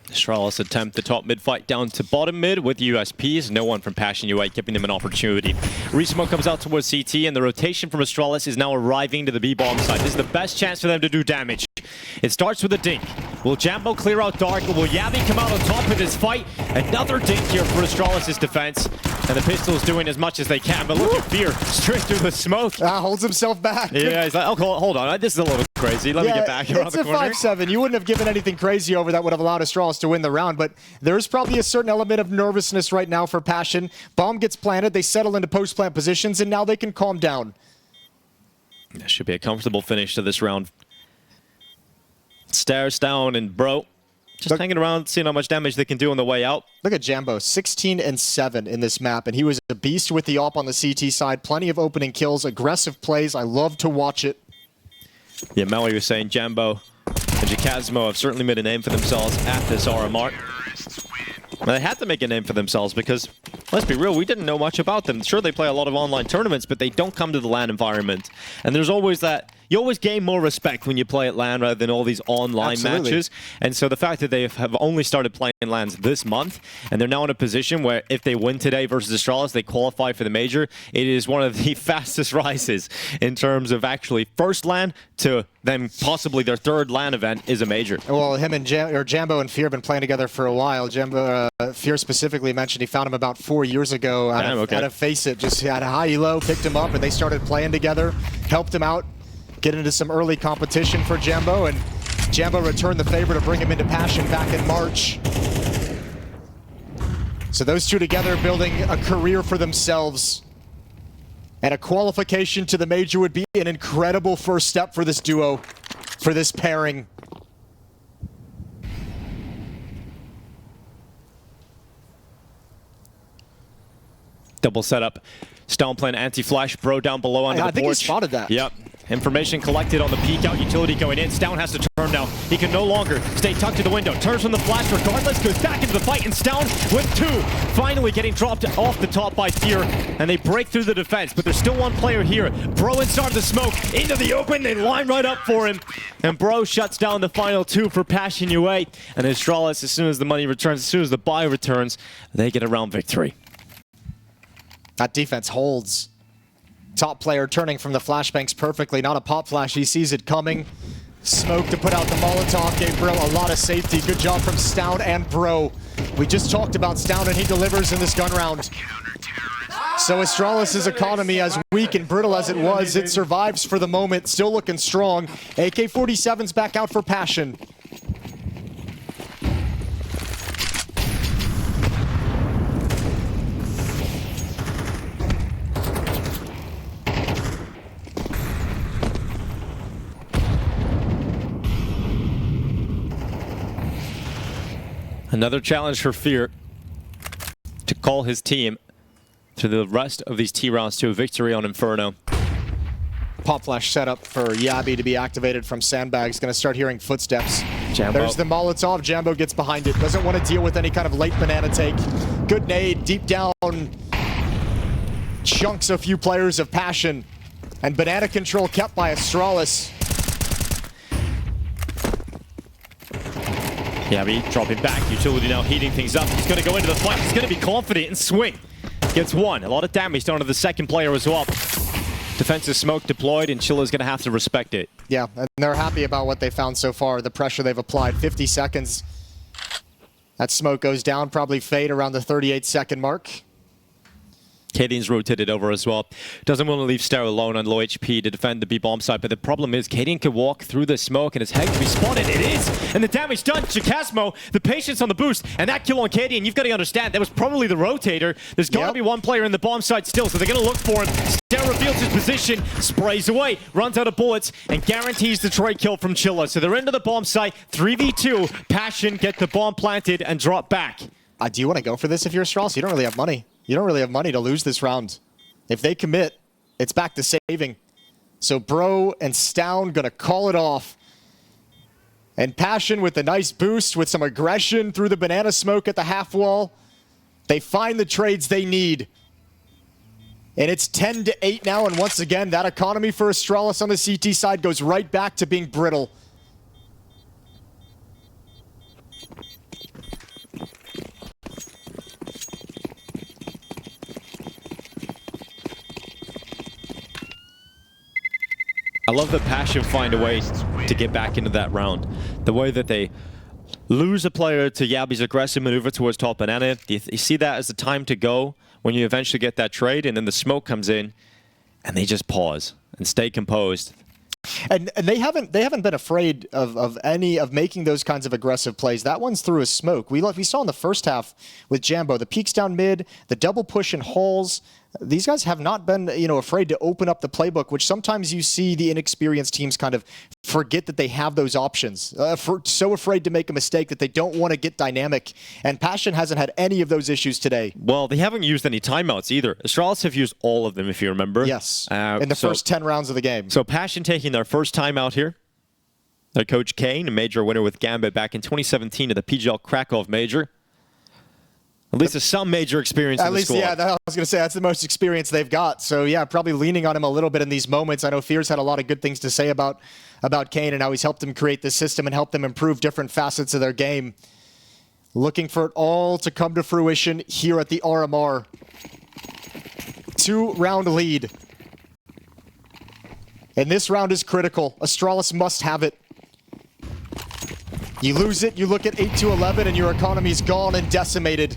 Astralis attempt the top mid fight down to bottom mid with USPs. No one from Passion UA giving them an opportunity. Resmoke comes out towards CT, and the rotation from Astralis is now arriving to the B-bomb side. This is the best chance for them to do damage. It starts with a dink. Will Jambo clear out Dark? Will Yavi come out on top of this fight? Another dink here for Astralis' defense. And the pistol's doing as much as they can, but look at Fear, straight through the smoke. Holds himself back. Yeah, he's like, oh, hold on, this is a little crazy. Let me get back around the corner. It's a 5-7. You wouldn't have given anything crazy over that would have allowed Astralis to win the round, but there's probably a certain element of nervousness right now for Passion. Bomb gets planted, they settle into post-plant positions, and now they can calm down. That should be a comfortable finish to this round. Stares down, and Bro just hanging around, seeing how much damage they can do on the way out. Look at Jambo, 16-7 in this map, and he was a beast with the AWP on the CT side. Plenty of opening kills, aggressive plays. I love to watch it. Yeah, Melly was saying Jambo and Jacasmo have certainly made a name for themselves at this RMR. And they had to make a name for themselves because, let's be real, we didn't know much about them. Sure, they play a lot of online tournaments, but they don't come to the LAN environment. And there's always that, you always gain more respect when you play at LAN rather than all these online matches. And so the fact that they have only started playing LANs this month, and they're now in a position where if they win today versus Astralis, they qualify for the major. It is one of the fastest rises in terms of actually first LAN to then possibly their third LAN event is a major. Well, him and Jambo and Fear have been playing together for a while. Jambo, Fear specifically mentioned he found him about 4 years ago out of Face It. Just had a high elo, picked him up, and they started playing together, helped him out, get into some early competition for Jambo, and Jambo returned the favor to bring him into Passion back in March. So those two together building a career for themselves. And a qualification to the major would be an incredible first step for this duo, for this pairing. Double setup. Stone playing anti-flash. Bro down below on the porch. I think he spotted that. Yep. Information collected on the peek out. Utility going in. Stown has to turn now. He can no longer stay tucked to the window. Turns from the flash regardless. Goes back into the fight. And Stown with 2. Finally getting dropped off the top by Fear. And they break through the defense. But there's still one player here. Bro inside the smoke. Into the open. They line right up for him. And Bro shuts down the final 2 for Passion UA. And Astralis, as soon as the money returns, as soon as the buy returns, they get a round victory. That defense holds. Top player turning from the flashbangs perfectly. Not a pop flash. He sees it coming. Smoke to put out the Molotov. Gave Bro a lot of safety. Good job from Stound and Bro. We just talked about Stound and he delivers in this gun round. So Astralis' economy, as weak and brittle as it was, it survives for the moment. Still looking strong. AK-47's back out for Passion. Another challenge for Fear to call his team through the rest of these T rounds to a victory on Inferno. Pop flash setup for Yabby to be activated from Sandbags. Gonna start hearing footsteps. Jambo. There's the Molotov. Jambo gets behind it. Doesn't want to deal with any kind of late banana take. Good nade, deep down. Chunks a few players of Passion. And banana control kept by Astralis. Yabby dropping back. Utility now heating things up. He's going to go into the fight. He's going to be confident and swing. Gets one. A lot of damage done to the second player as well. Defensive smoke deployed, and Chilla's going to have to respect it. Yeah, and they're happy about what they found so far, the pressure they've applied. 50 seconds. That smoke goes down, probably fade around the 38-second mark. Cadian's rotated over as well. Doesn't want to leave Ster alone on low HP to defend the B-bomb side, but the problem is Cadian can walk through the smoke and his head can be spotted. It is! And the damage done. Chikasmo, the patience on the boost, and that kill on Cadian, you've got to understand, that was probably the rotator. There's got to be one player in the bomb side still, so they're going to look for him. Ster reveals his position, sprays away, runs out of bullets, and guarantees the trade kill from Chilla. So they're into the bomb site, 3v2, Passion, get the bomb planted and drop back. Do you want to go for this if you're Astralis? You don't really have money. You don't really have money to lose this round. If they commit, it's back to saving. So Bro and Stound gonna call it off. And Passion with a nice boost, with some aggression through the banana smoke at the half wall. They find the trades they need. And it's 10-8 now, and once again, that economy for Astralis on the CT side goes right back to being brittle. I love that Passion find a way to get back into that round. The way that they lose a player to Yabby's aggressive maneuver towards top banana. You see that as the time to go when you eventually get that trade, and then the smoke comes in and they just pause and stay composed. And they haven't been afraid of making those kinds of aggressive plays. That one's through a smoke. We saw in the first half with Jambo, the peeks down mid, the double push in halls. These guys have not been, afraid to open up the playbook, which sometimes you see the inexperienced teams kind of forget that they have those options. So afraid to make a mistake that they don't want to get dynamic. And Passion hasn't had any of those issues today. Well, they haven't used any timeouts either. Astralis have used all of them, if you remember. Yes, in the first 10 rounds of the game. So Passion taking their first timeout here. Their coach Kane, a major winner with Gambit back in 2017 at the PGL Krakow Major. At least there's some major experience in the squad. Yeah, I was going to say that's the most experience they've got. So yeah, probably leaning on him a little bit in these moments. I know Fear's had a lot of good things to say about Kane and how he's helped them create this system and help them improve different facets of their game. Looking for it all to come to fruition here at the RMR. 2-round lead. And this round is critical. Astralis must have it. You lose it, you look at 8-11 and your economy's gone and decimated.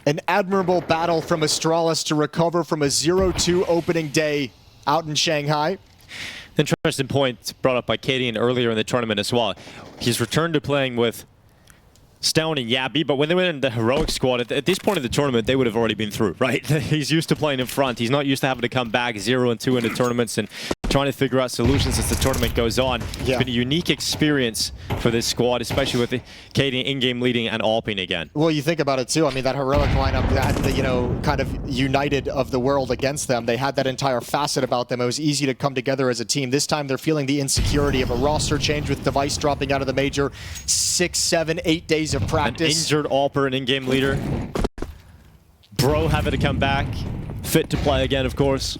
An admirable battle from Astralis to recover from a 0-2 opening day out in Shanghai. Interesting point brought up by Cadian earlier in the tournament as well. He's returned to playing with Stound and Yabby, but when they went in the heroic squad, at this point of the tournament, they would have already been through, right? He's used to playing in front. He's not used to having to come back 0-2 into tournaments and trying to figure out solutions as the tournament goes on. Yeah. It's been a unique experience for this squad, especially with Cadian in-game leading and AWPing again. Well, you think about it too. I mean, that heroic lineup that had kind of united of the world against them. They had that entire facet about them. It was easy to come together as a team. This time they're feeling the insecurity of a roster change with Device dropping out of the major. 6, 7, 8 days of practice. An injured AWPer and in-game leader. Bro having to come back. Fit to play again, of course.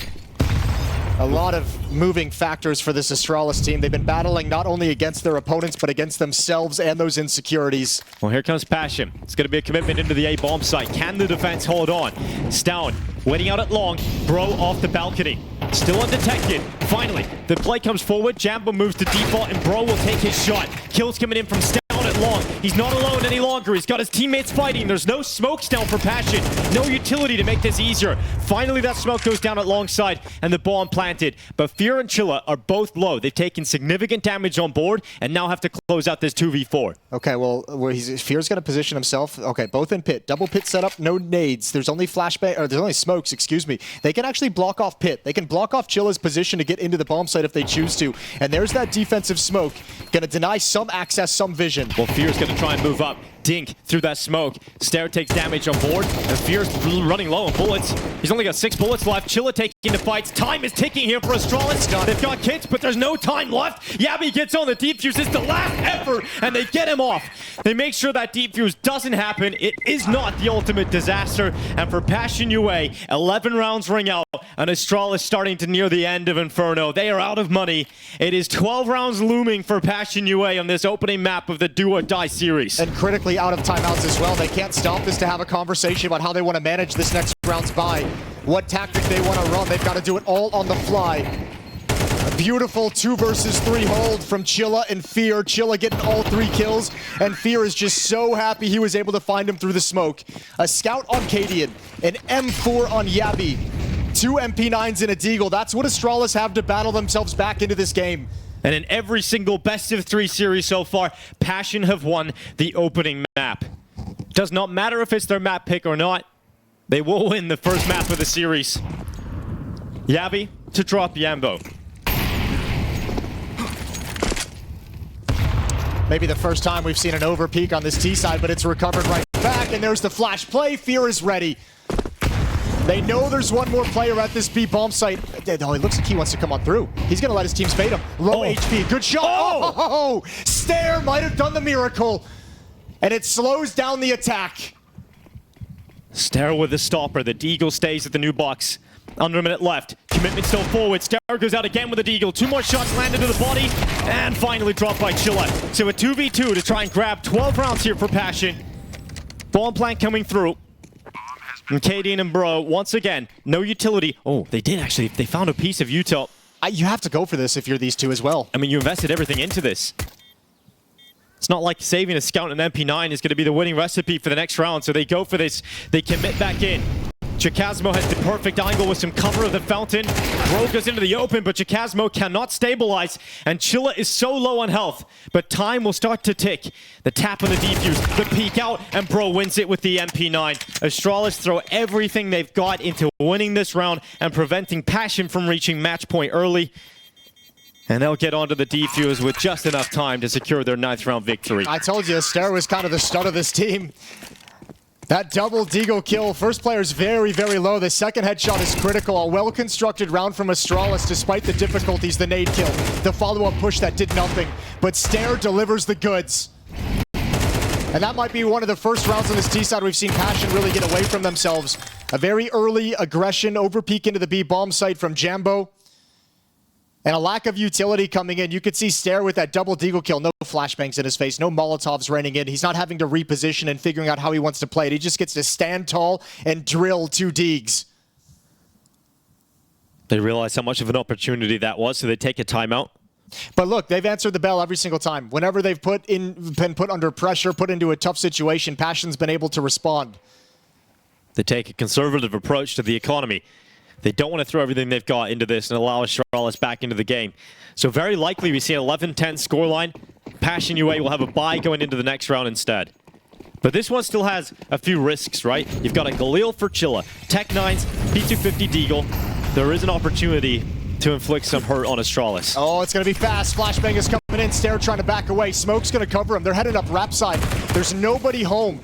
A lot of moving factors for this Astralis team. They've been battling not only against their opponents, but against themselves and those insecurities. Well, here comes Passion. It's going to be a commitment into the A bomb site. Can the defense hold on? Stown waiting out at long. Bro off the balcony. Still undetected. Finally, the play comes forward. Jambo moves to default, and Bro will take his shot. Kills coming in from Stown at long. He's not alone any longer. He's got his teammates fighting. There's no smoke down for Passion. No utility to make this easier. Finally, that smoke goes down at long side, and the bomb planted. But Fear and Chilla are both low. They've taken significant damage on board, and now have to close out this 2v4. Okay, well, Fear's going to position himself. Okay, both in pit. Double pit setup, no nades. There's only flashbang, or there's only smokes, excuse me. They can actually block off pit. They can block off Chilla's position to get into the bomb site if they choose to. And there's that defensive smoke. Going to deny some access, some vision. Well, Fear's going to try and move up. Dink through that smoke. Stair takes damage on board, and Fear's running low on bullets. He's only got 6 bullets left. Chilla taking the fights. Time is ticking here for Astralis. They've got kits, but there's no time left. Yabby gets on the defuse. It's the last effort, and they get him off. They make sure that defuse doesn't happen. It is not the ultimate disaster. And for Passion UA, 11 rounds ring out, and Astralis starting to near the end of Inferno. They are out of money. It is 12 rounds looming for Passion UA on this opening map of the Do or Die series. And critically out of timeouts as well. They can't stop this to have a conversation about how they want to manage this next round's bye. What tactic they want to run. They've got to do it all on the fly. A beautiful 2 versus 3 hold from Chilla and Fear. Chilla getting all 3 kills, and Fear is just so happy he was able to find him through the smoke. A scout on Cadian, an M4 on Yabby, 2 MP9s and a Deagle. That's what Astralis have to battle themselves back into this game. And in every single best of 3 series so far, Passion have won the opening map. Does not matter if it's their map pick or not. They will win the first map of the series. Yabby to drop Yambo. Maybe the first time we've seen an overpeak on this T side, but it's recovered right back, and there's the flash play. Fear is ready. They know there's one more player at this B bomb site. Oh, it looks like he wants to come on through. He's going to let his teams fade him. Low HP. Good shot. Oh! Stair might have done the miracle. And it slows down the attack. Stair with the stopper. The Deagle stays at the new box. Under a minute left. Commitment still forward. Stair goes out again with the Deagle. 2 more shots landed to the body. And finally dropped by Chilla. So a 2v2 to try and grab 12 rounds here for Passion. Bomb plant coming through. And Cadian and Bro, once again, no utility. Oh, they did actually. They found a piece of util. You have to go for this if you're these two as well. I mean, you invested everything into this. It's not like saving a scout and an MP9 is going to be the winning recipe for the next round, so they go for this. They commit back in. Chikazmo has the perfect angle with some cover of the fountain. Bro goes into the open, but Chikazmo cannot stabilize, and Chilla is so low on health, but time will start to tick. The tap on the defuse, the peek out, and Bro wins it with the MP9. Astralis throw everything they've got into winning this round and preventing Passion from reaching match point early. And they'll get onto the defuse with just enough time to secure their 9th round victory. I told you, Stair was kind of the stud of this team. That double Deagle kill, first player's very, very low. The second headshot is critical. A well-constructed round from Astralis despite the difficulties, the nade kill. The follow-up push that did nothing. But Stair delivers the goods. And that might be one of the first rounds on this T side we've seen Passion really get away from themselves. A very early aggression, overpeak into the B bomb site from Jambo. And a lack of utility coming in. You could see Stair with that double Deagle kill. No flashbangs in his face. No Molotovs raining in. He's not having to reposition and figuring out how he wants to play it. He just gets to stand tall and drill 2 Deags. They realize how much of an opportunity that was, so they take a timeout. But look, they've answered the bell every single time. Whenever they've been put under pressure, put into a tough situation, Passion's been able to respond. They take a conservative approach to the economy. They don't want to throw everything they've got into this and allow Astralis back into the game. So very likely we see an 11-10 scoreline. Passion UA will have a bye going into the next round instead. But this one still has a few risks, right? You've got a Galil for Chilla, Tech 9s, P250 Deagle. There is an opportunity to inflict some hurt on Astralis. Oh, it's going to be fast. Flashbang is coming in. Stair trying to back away. Smoke's going to cover him. They're headed up ramp side. There's nobody home.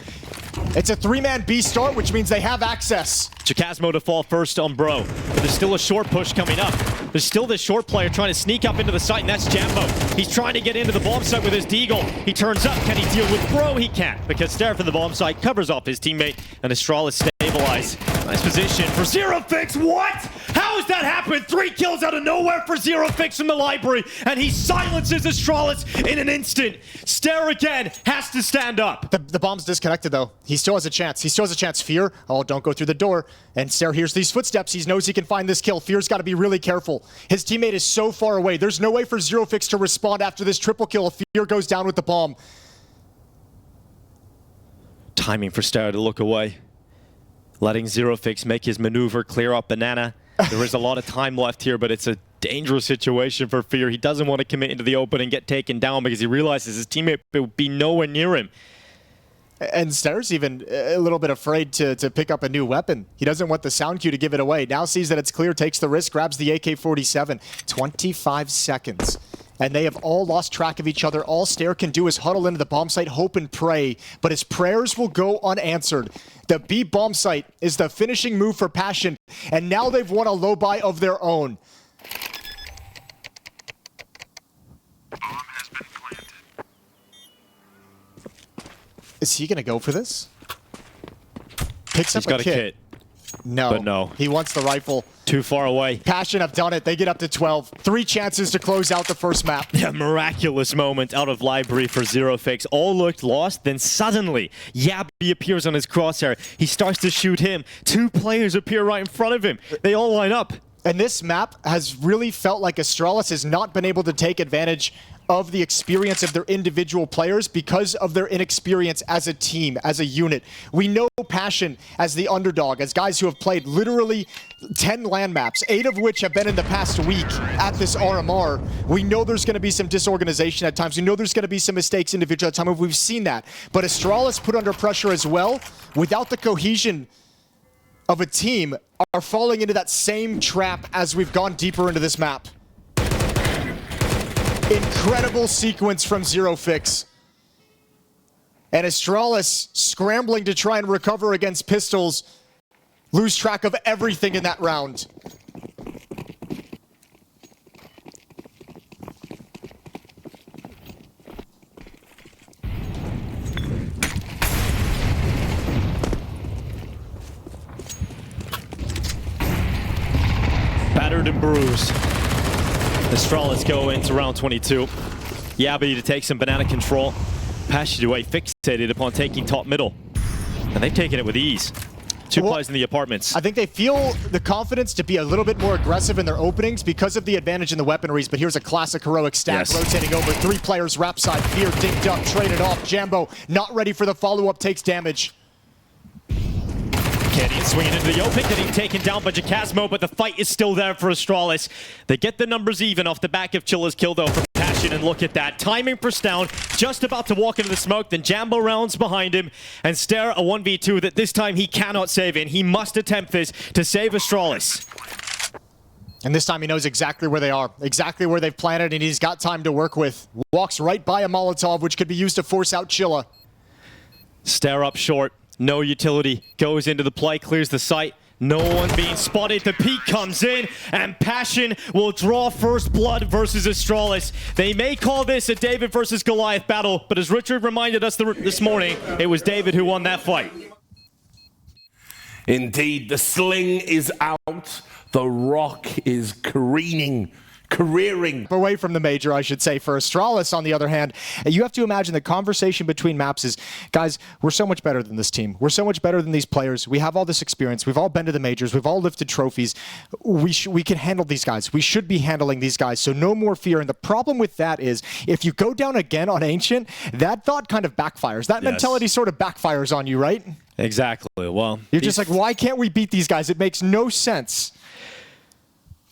It's a 3-man B start, which means they have access. Chikazmo to fall first on Bro, but there's still a short push coming up. There's still this short player trying to sneak up into the site, and that's Jambo. He's trying to get into the bomb site with his Deagle. He turns up. Can he deal with Bro? He can't, because Stair from the bomb site covers off his teammate, and Astralis stay stabilize. Nice position for Zero Fix. What? How has that happened? 3 kills out of nowhere for Zero Fix from the library, and he silences Astralis in an instant. Stare again has to stand up. The bomb's disconnected though. He still has a chance. He still has a chance. Fear, oh, don't go through the door. And Stare hears these footsteps. He knows he can find this kill. Fear's got to be really careful. His teammate is so far away. There's no way for Zero Fix to respond after this triple kill if Fear goes down with the bomb. Timing for Stare to look away. Letting Zero Fix make his maneuver, clear up Banana. There is a lot of time left here, but it's a dangerous situation for Fear. He doesn't want to commit into the open and get taken down because he realizes his teammate will be nowhere near him. And Stare's even a little bit afraid to pick up a new weapon. He doesn't want the sound cue to give it away. Now sees that it's clear, takes the risk, grabs the AK-47. 25 seconds. And they have all lost track of each other. All Stare can do is huddle into the bomb site, hope and pray. But his prayers will go unanswered. The B bomb site is the finishing move for Passion. And now they've won a low buy of their own. Is he gonna go for this? Picks up a kit. No. But no. He wants the rifle. Too far away. Passion have done it. They get up to 12. 3 chances to close out the first map. Yeah, miraculous moment out of library for Zero Fix. All looked lost, then suddenly Yabby appears on his crosshair. He starts to shoot him. 2 players appear right in front of him. They all line up. And this map has really felt like Astralis has not been able to take advantage of the experience of their individual players because of their inexperience as a team, as a unit. We know Passion as the underdog, as guys who have played literally 10 LAN maps, 8 of which have been in the past week at this RMR. We know there's going to be some disorganization at times. We know there's going to be some mistakes individually at times. We've seen that. But Astralis put under pressure as well, without the cohesion of a team, are falling into that same trap as we've gone deeper into this map. Incredible sequence from Zero Fix. And Astralis scrambling to try and recover against Pistols. Lose track of everything in that round. Battered and bruised. Astralis go into round 22. Yabby to take some Banana control. Passion away fixated upon taking top middle. And they've taken it with ease. 2 players in the apartments. I think they feel the confidence to be a little bit more aggressive in their openings because of the advantage in the weaponries, but here's a classic heroic stack rotating over. 3 players, wrap side, Fear, dinked up, traded off. Jambo, not ready for the follow-up, takes damage. Canyon swinging into the open, getting taken down by Jacasmo, but the fight is still there for Astralis. They get the numbers even off the back of Chilla's kill though from Passion, and look at that. Timing for Stown, just about to walk into the smoke, then Jambo rounds behind him, and Stare a 1v2 that this time he cannot save in. He must attempt this to save Astralis. And this time he knows exactly where they are, exactly where they've planted, and he's got time to work with. Walks right by a Molotov, which could be used to force out Chilla. Stare up short. No utility, goes into the play, clears the site. No one being spotted. The peak comes in, and Passion will draw first blood versus Astralis. They may call this a David versus Goliath battle, but as Richard reminded us this morning, it was David who won that fight. Indeed, the sling is out. The rock is careering. Away from the major, I should say. For Astralis, on the other hand, you have to imagine the conversation between maps is, guys, we're so much better than this team. We're so much better than these players. We have all this experience. We've all been to the majors. We've all lifted trophies. We can handle these guys. We should be handling these guys, so no more fear. And the problem with that is, if you go down again on Ancient, that thought kind of backfires. That mentality sort of backfires on you, right? Exactly. Well, you're just like, why can't we beat these guys? It makes no sense.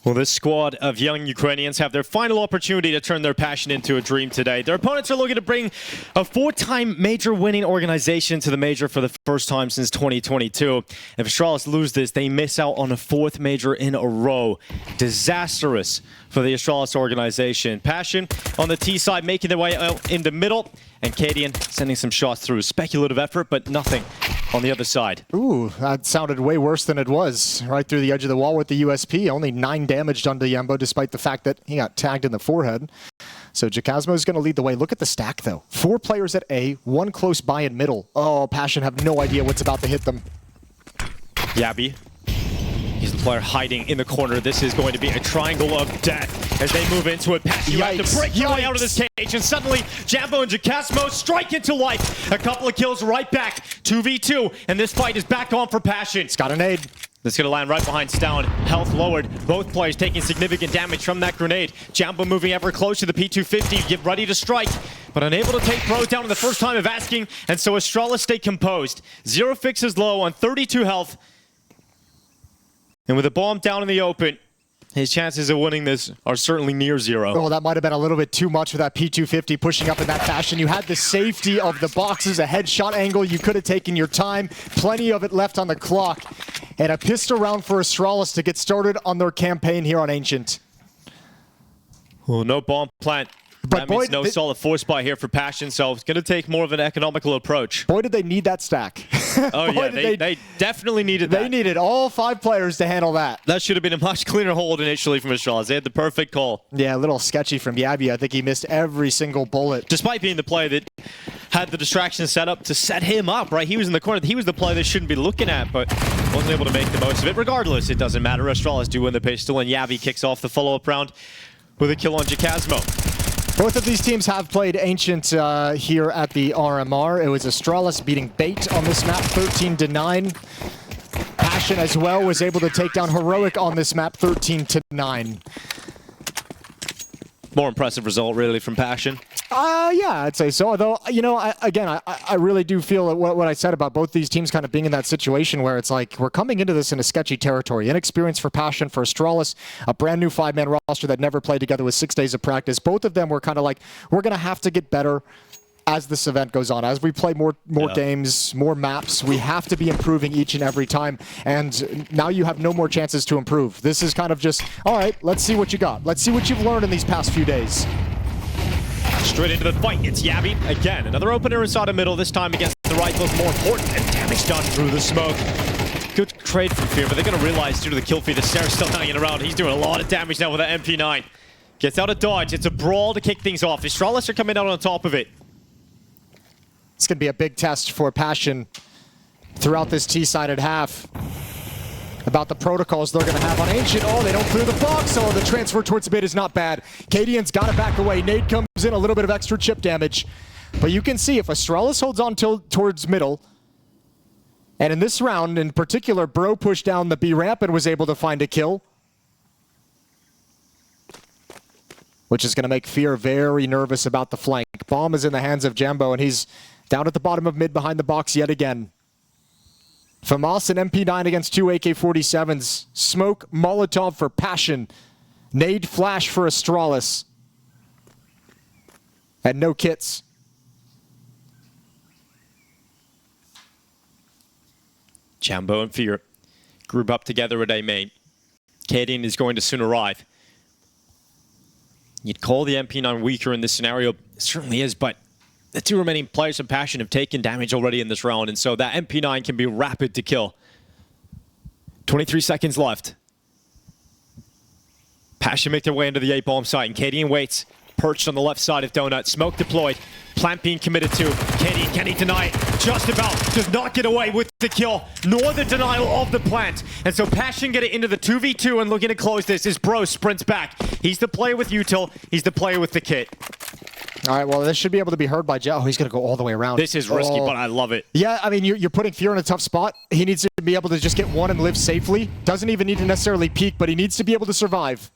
Well, this squad of young Ukrainians have their final opportunity to turn their passion into a dream today. Their opponents are looking to bring a 4-time major winning organization to the major for the first time since 2022. If Astralis lose this, they miss out on a 4th major in a row. Disastrous for the Astralis organization. Passion on the T side making their way out in the middle, and Cadian sending some shots through. Speculative effort, but nothing on the other side. Ooh, that sounded way worse than it was. Right through the edge of the wall with the USP. Only 9 damage done to Yembo, despite the fact that he got tagged in the forehead. So Jacasmo is going to lead the way. Look at the stack, though. 4 players at A, 1 close by in middle. Oh, Passion have no idea what's about to hit them. Yabby. He's the player hiding in the corner. This is going to be a triangle of death as they move into it. Passion, you have to break your way out of this cage, and suddenly Jambo and Jacasmo strike into life. A couple of kills right back. 2v2, and this fight is back on for Passion. It's got a nade. That's going to land right behind Stown. Health lowered. Both players taking significant damage from that grenade. Jambo moving ever closer to the P250. Get ready to strike, but unable to take Pro down in the first time of asking, and so Astralis stay composed. 0 fixes low on 32 health. And with a bomb down in the open, his chances of winning this are certainly near 0. Oh, that might have been a little bit too much with that P250 pushing up in that fashion. You had the safety of the boxes, a headshot angle. You could have taken your time. Plenty of it left on the clock. And a pistol round for Astralis to get started on their campaign here on Ancient. Well, no bomb plant. But that boy, means no solid force buy here for Passion, so it's going to take more of an economical approach. Boy, did they need that stack. Oh, yeah, they definitely needed that. They needed all 5 players to handle that. That should have been a much cleaner hold initially from Astralis. They had the perfect call. Yeah, a little sketchy from Yabby. I think he missed every single bullet. Despite being the player that had the distraction set up to set him up, right? He was in the corner. He was the player they shouldn't be looking at, but wasn't able to make the most of it. Regardless, it doesn't matter. Astralis do win the pistol, and Yabby kicks off the follow-up round with a kill on Jacasmo. Both of these teams have played Ancient here at the RMR. It was Astralis beating Bait on this map, 13-9. Passion as well was able to take down Heroic on this map, 13-9. More impressive result, really, from Passion. Yeah, I'd say so. Although, you know, I really do feel that what I said about both these teams kind of being in that situation where it's like we're coming into this in a sketchy territory. Inexperience for Passion, for Astralis, a brand new 5-man roster that never played together with 6 days of practice. Both of them were kind of like, we're going to have to get better as this event goes on. As we play more games, more maps, we have to be improving each and every time. And now you have no more chances to improve. This is kind of just, all right, let's see what you got. Let's see what you've learned in these past few days. Straight into the fight, it's Yabby. Again, another opener inside the middle, this time against the rifles. More important, and damage done through the smoke. Good trade from Fear, but they're going to realize due to the kill feed, the Sarah's still hanging around. He's doing a lot of damage now with that MP9. Gets out of dodge. It's a brawl to kick things off. Astralis are coming out on top of it. It's going to be a big test for Passion throughout this T-sided half. About the protocols they're going to have on Ancient. Oh, they don't clear the box. Oh, the transfer towards mid is not bad. Cadian's got to back away. Nade comes in, a little bit of extra chip damage. But you can see if Astralis holds on towards middle, and in this round in particular, Bro pushed down the B ramp and was able to find a kill, which is going to make Fear very nervous about the flank. Bomb is in the hands of Jambo, and he's down at the bottom of mid behind the box yet again. Famas and MP9 against 2 AK-47s. Smoke, Molotov for Passion. Nade flash for Astralis. And no kits. Jambo and Fear group up together at A main. Cadian is going to soon arrive. You'd call the MP9 weaker in this scenario. It certainly is, but the 2 remaining players of Passion have taken damage already in this round, and so that MP9 can be rapid to kill. 23 seconds left. Passion make their way into the A-bomb site, and Cadian waits, perched on the left side of Donut. Smoke deployed. Plant being committed to. Cadian, can he deny it? Just about. Does not get away with the kill, nor the denial of the plant. And so Passion get it into the 2v2 and looking to close this as Bro sprints back. He's the player with util. He's the player with the kit. All right, well, this should be able to be heard by Jet. Oh, he's going to go all the way around. This is risky, but I love it. Yeah, I mean, you're putting Fear in a tough spot. He needs to be able to just get one and live safely. Doesn't even need to necessarily peek, but he needs to be able to survive.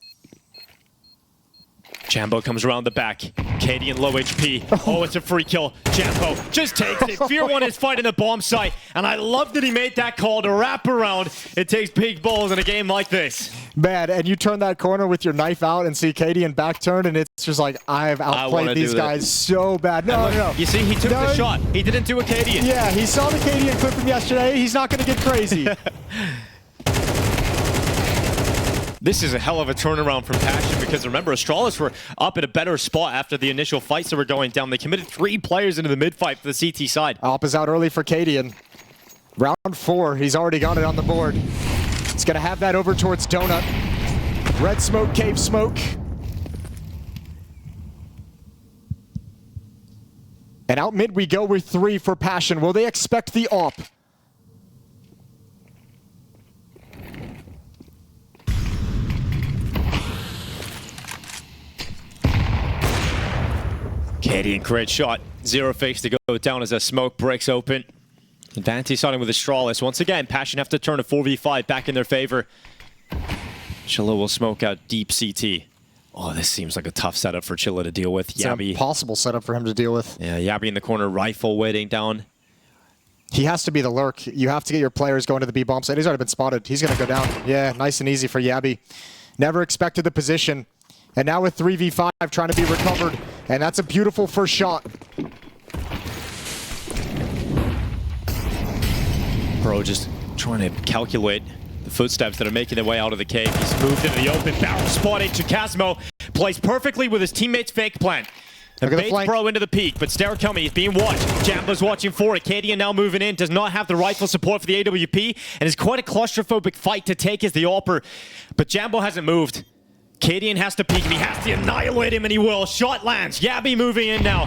Jambo comes around the back. Cadian low HP. Oh, it's a free kill. Jambo just takes it. Fear won his fight in the bomb site, and I love that he made that call to wrap around. It takes big balls in a game like this. Man, and you turn that corner with your knife out and see Cadian back turn, and it's just like, I've outplayed these guys so bad. No. You see, he took the shot. He didn't do a Cadian. Yeah, he saw the Cadian clip from yesterday. He's not going to get crazy. This is a hell of a turnaround from Passion because remember, Astralis were up at a better spot after the initial fights that were going down. They committed 3 players into the mid-fight for the CT side. Op is out early for Cadian. Round 4, he's already got it on the board. He's going to have that over towards Donut. Red smoke, cave smoke. And out mid we go with 3 for Passion. Will they expect the op? Cadian great shot. Zero fakes to go down as a smoke breaks open. Advantage starting with Astralis. Once again, Passion have to turn a 4v5 back in their favor. Chilla will smoke out deep CT. Oh, this seems like a tough setup for Chilla to deal with. It's an impossible setup for him to deal with. Yeah, Yabby in the corner, rifle waiting down. He has to be the lurk. You have to get your players going to the B bomb site. He's already been spotted. He's going to go down. Yeah, nice and easy for Yabby. Never expected the position. And now with 3v5 trying to be recovered. And that's a beautiful first shot. Bro just trying to calculate the footsteps that are making their way out of the cave. He's moved into the open, barrel spotted. Chukasmo plays perfectly with his teammate's fake plant. And baits Bro into the peak, but Stair coming, he's being watched. Jambo's watching for it. Cadian now moving in, does not have the rifle support for the AWP, and it's quite a claustrophobic fight to take as the AWPer. But Jambo hasn't moved. Cadian has to peek him, he has to annihilate him, and he will. Shot lands, Yabby moving in now.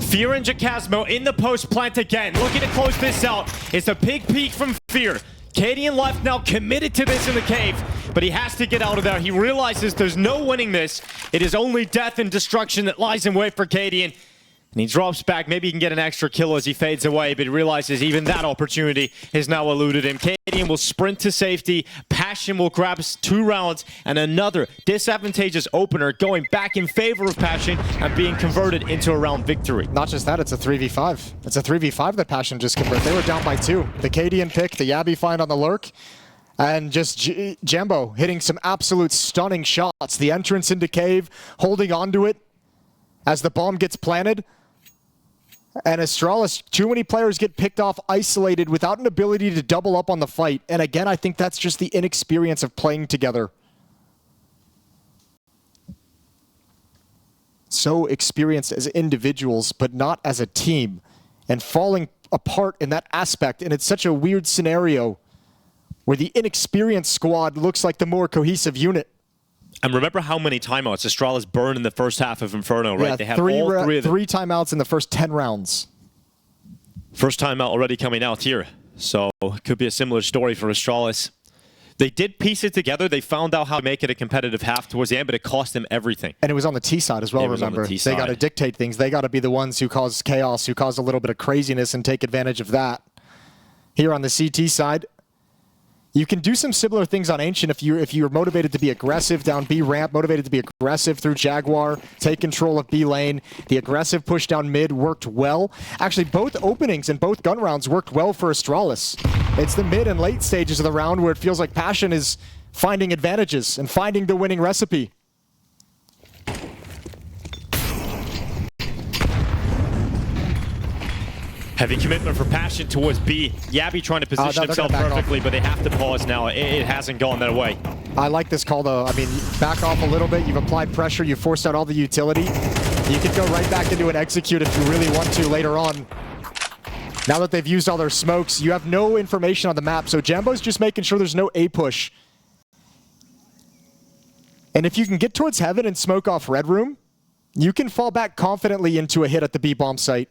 Fear and Chukasmo in the post plant again, looking to close this out. It's a big peek from Fear. Cadian left now, committed to this in the cave, but he has to get out of there. He realizes there's no winning this. It is only death and destruction that lies in wait for Cadian. And he drops back. Maybe he can get an extra kill as he fades away, but he realizes even that opportunity has now eluded him. Cadian will sprint to safety. Passion will grab 2 rounds, and another disadvantageous opener going back in favor of Passion and being converted into a round victory. Not just that, it's a 3v5. It's a 3v5 that Passion just converted. They were down by 2. The Cadian pick, the Yabby find on the lurk, and just Jambo hitting some absolute stunning shots. The entrance into cave, holding onto it as the bomb gets planted. And Astralis, too many players get picked off, isolated, without an ability to double up on the fight. And again, I think that's just the inexperience of playing together. So experienced as individuals, but not as a team. And falling apart in that aspect. And it's such a weird scenario where the inexperienced squad looks like the more cohesive unit. And remember how many timeouts Astralis burned in the first half of Inferno, right? Yeah, they had all 3 of them. 3 timeouts in the first 10 rounds. First timeout already coming out here. So it could be a similar story for Astralis. They did piece it together. They found out how to make it a competitive half towards the end, but it cost them everything. And it was on the T side as well, remember. They got to dictate things. They got to be the ones who cause chaos, who cause a little bit of craziness and take advantage of that. Here on the CT side, you can do some similar things on Ancient if you're motivated to be aggressive down B ramp, motivated to be aggressive through Jaguar, take control of B lane. The aggressive push down mid worked well. Actually, both openings and both gun rounds worked well for Astralis. It's the mid and late stages of the round where it feels like Passion is finding advantages and finding the winning recipe. Heavy commitment for Passion towards B. Yabby trying to position himself perfectly, but they have to pause now. It hasn't gone their way. I like this call, though. I mean, back off a little bit. You've applied pressure. You've forced out all the utility. You could go right back into an execute if you really want to later on. Now that they've used all their smokes, you have no information on the map. So Jambo's just making sure there's no A push. And if you can get towards heaven and smoke off Red Room, you can fall back confidently into a hit at the B bomb site.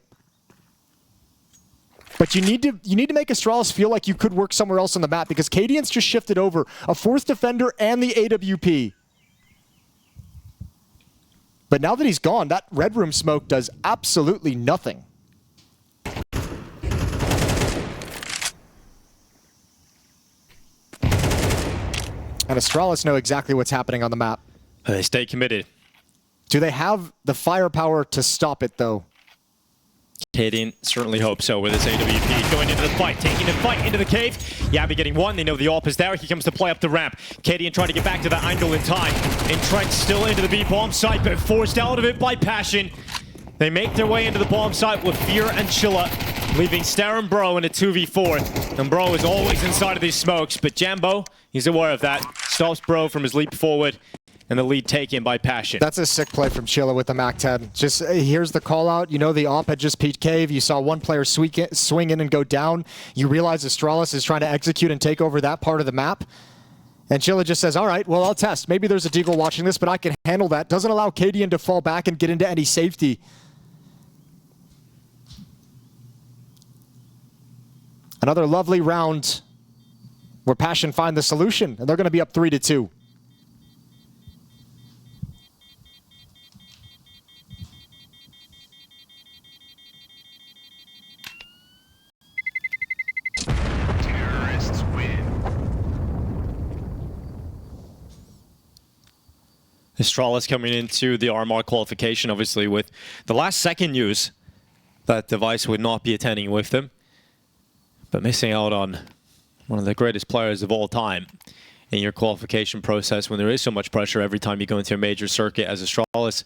But you need to make Astralis feel like you could work somewhere else on the map because Cadian's just shifted over a 4th defender and the AWP. But now that he's gone, that Red Room smoke does absolutely nothing. And Astralis know exactly what's happening on the map. They stay committed. Do they have the firepower to stop it, though? Cadian certainly hopes so with his AWP going into the fight, taking the fight into the cave. Yabby getting 1, they know the AWP is there. He comes to play up the ramp. Cadian trying to get back to that angle in time. Entrenched still into the B bomb site, but forced out of it by Passion. They make their way into the bomb site with Fear and Chilla, leaving Stair and Bro in a 2v4. And Bro is always inside of these smokes, but Jambo, he's aware of that. Stops Bro from his leap forward. And the lead taken by Passion. That's a sick play from Chilla with the MAC-10. Just here's the call out. You know the AWP had just peeked cave. You saw one player swing in and go down. You realize Astralis is trying to execute and take over that part of the map. And Chilla just says, all right, well, I'll test. Maybe there's a Deagle watching this, but I can handle that. Doesn't allow Cadian to fall back and get into any safety. Another lovely round where Passion find the solution, and they're going to be up 3-2. Astralis coming into the RMR qualification, obviously with the last second news that Device would not be attending with them, but missing out on one of the greatest players of all time in your qualification process when there is so much pressure every time you go into a major circuit as Astralis.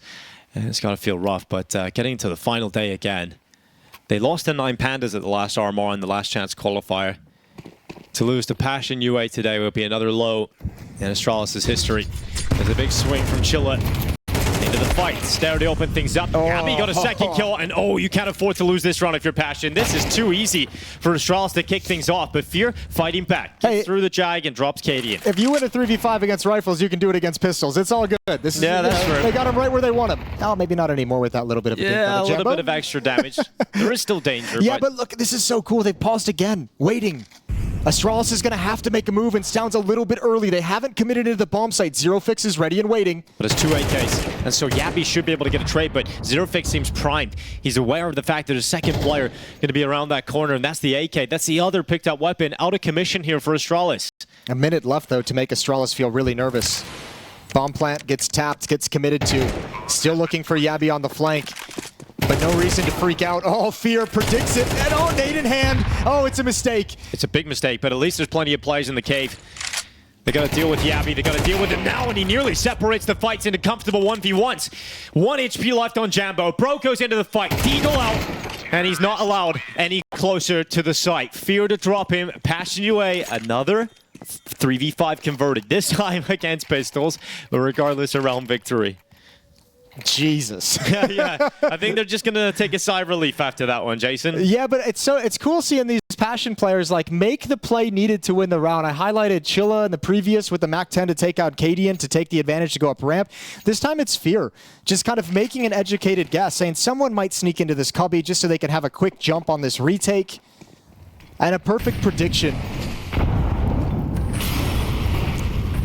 And it's got to feel rough, but getting to the final day again. They lost to 9 Pandas at the last RMR in the last chance qualifier. To lose to Passion UA today will be another low in Astralis' history. There's a big swing from Chilla into the fight. Stair to open things up. Yabby got a second kill, and you can't afford to lose this round if you're Passion. This is too easy for Astralis to kick things off, but Fear fighting back. Gets through the Jag and drops Cadian. If you win a 3v5 against rifles, you can do it against pistols. It's all good. This is, that's true. They got him right where they want him. Oh, maybe not anymore with that little bit of a little bit of extra damage. There is still danger. Yeah, but look, this is so cool. They paused again, waiting. Astralis is going to have to make a move, and sounds a little bit early. They haven't committed into the bomb site. Zero Fix is ready and waiting. But it's 2 AKs, and so Yabby should be able to get a trade, but Zero Fix seems primed. He's aware of the fact that a second player going to be around that corner, and that's the AK. That's the other picked up weapon out of commission here for Astralis. A minute left, though, to make Astralis feel really nervous. Bomb plant gets tapped, gets committed to. Still looking for Yabby on the flank. But no reason to freak out. Oh, Fear predicts it. And nade in hand. Oh, it's a mistake. It's a big mistake, but at least there's plenty of players in the cave. They got to deal with Yabby. They got to deal with him now, and he nearly separates the fights into comfortable 1v1s. 1 HP left on Jambo. Bro goes into the fight. Deagle out, and he's not allowed any closer to the site. Fear to drop him. Passion UA, another 3v5 converted. This time against pistols, but regardless, a round victory. Jesus. Yeah, I think they're just gonna take a sigh of relief after that one, Jason. Yeah, but it's cool seeing these Passion players like make the play needed to win the round. I highlighted Chilla in the previous with the Mac 10 to take out Cadian to take the advantage to go up ramp. This time it's Fear, just kind of making an educated guess, saying someone might sneak into this cubby just so they can have a quick jump on this retake. And a perfect prediction.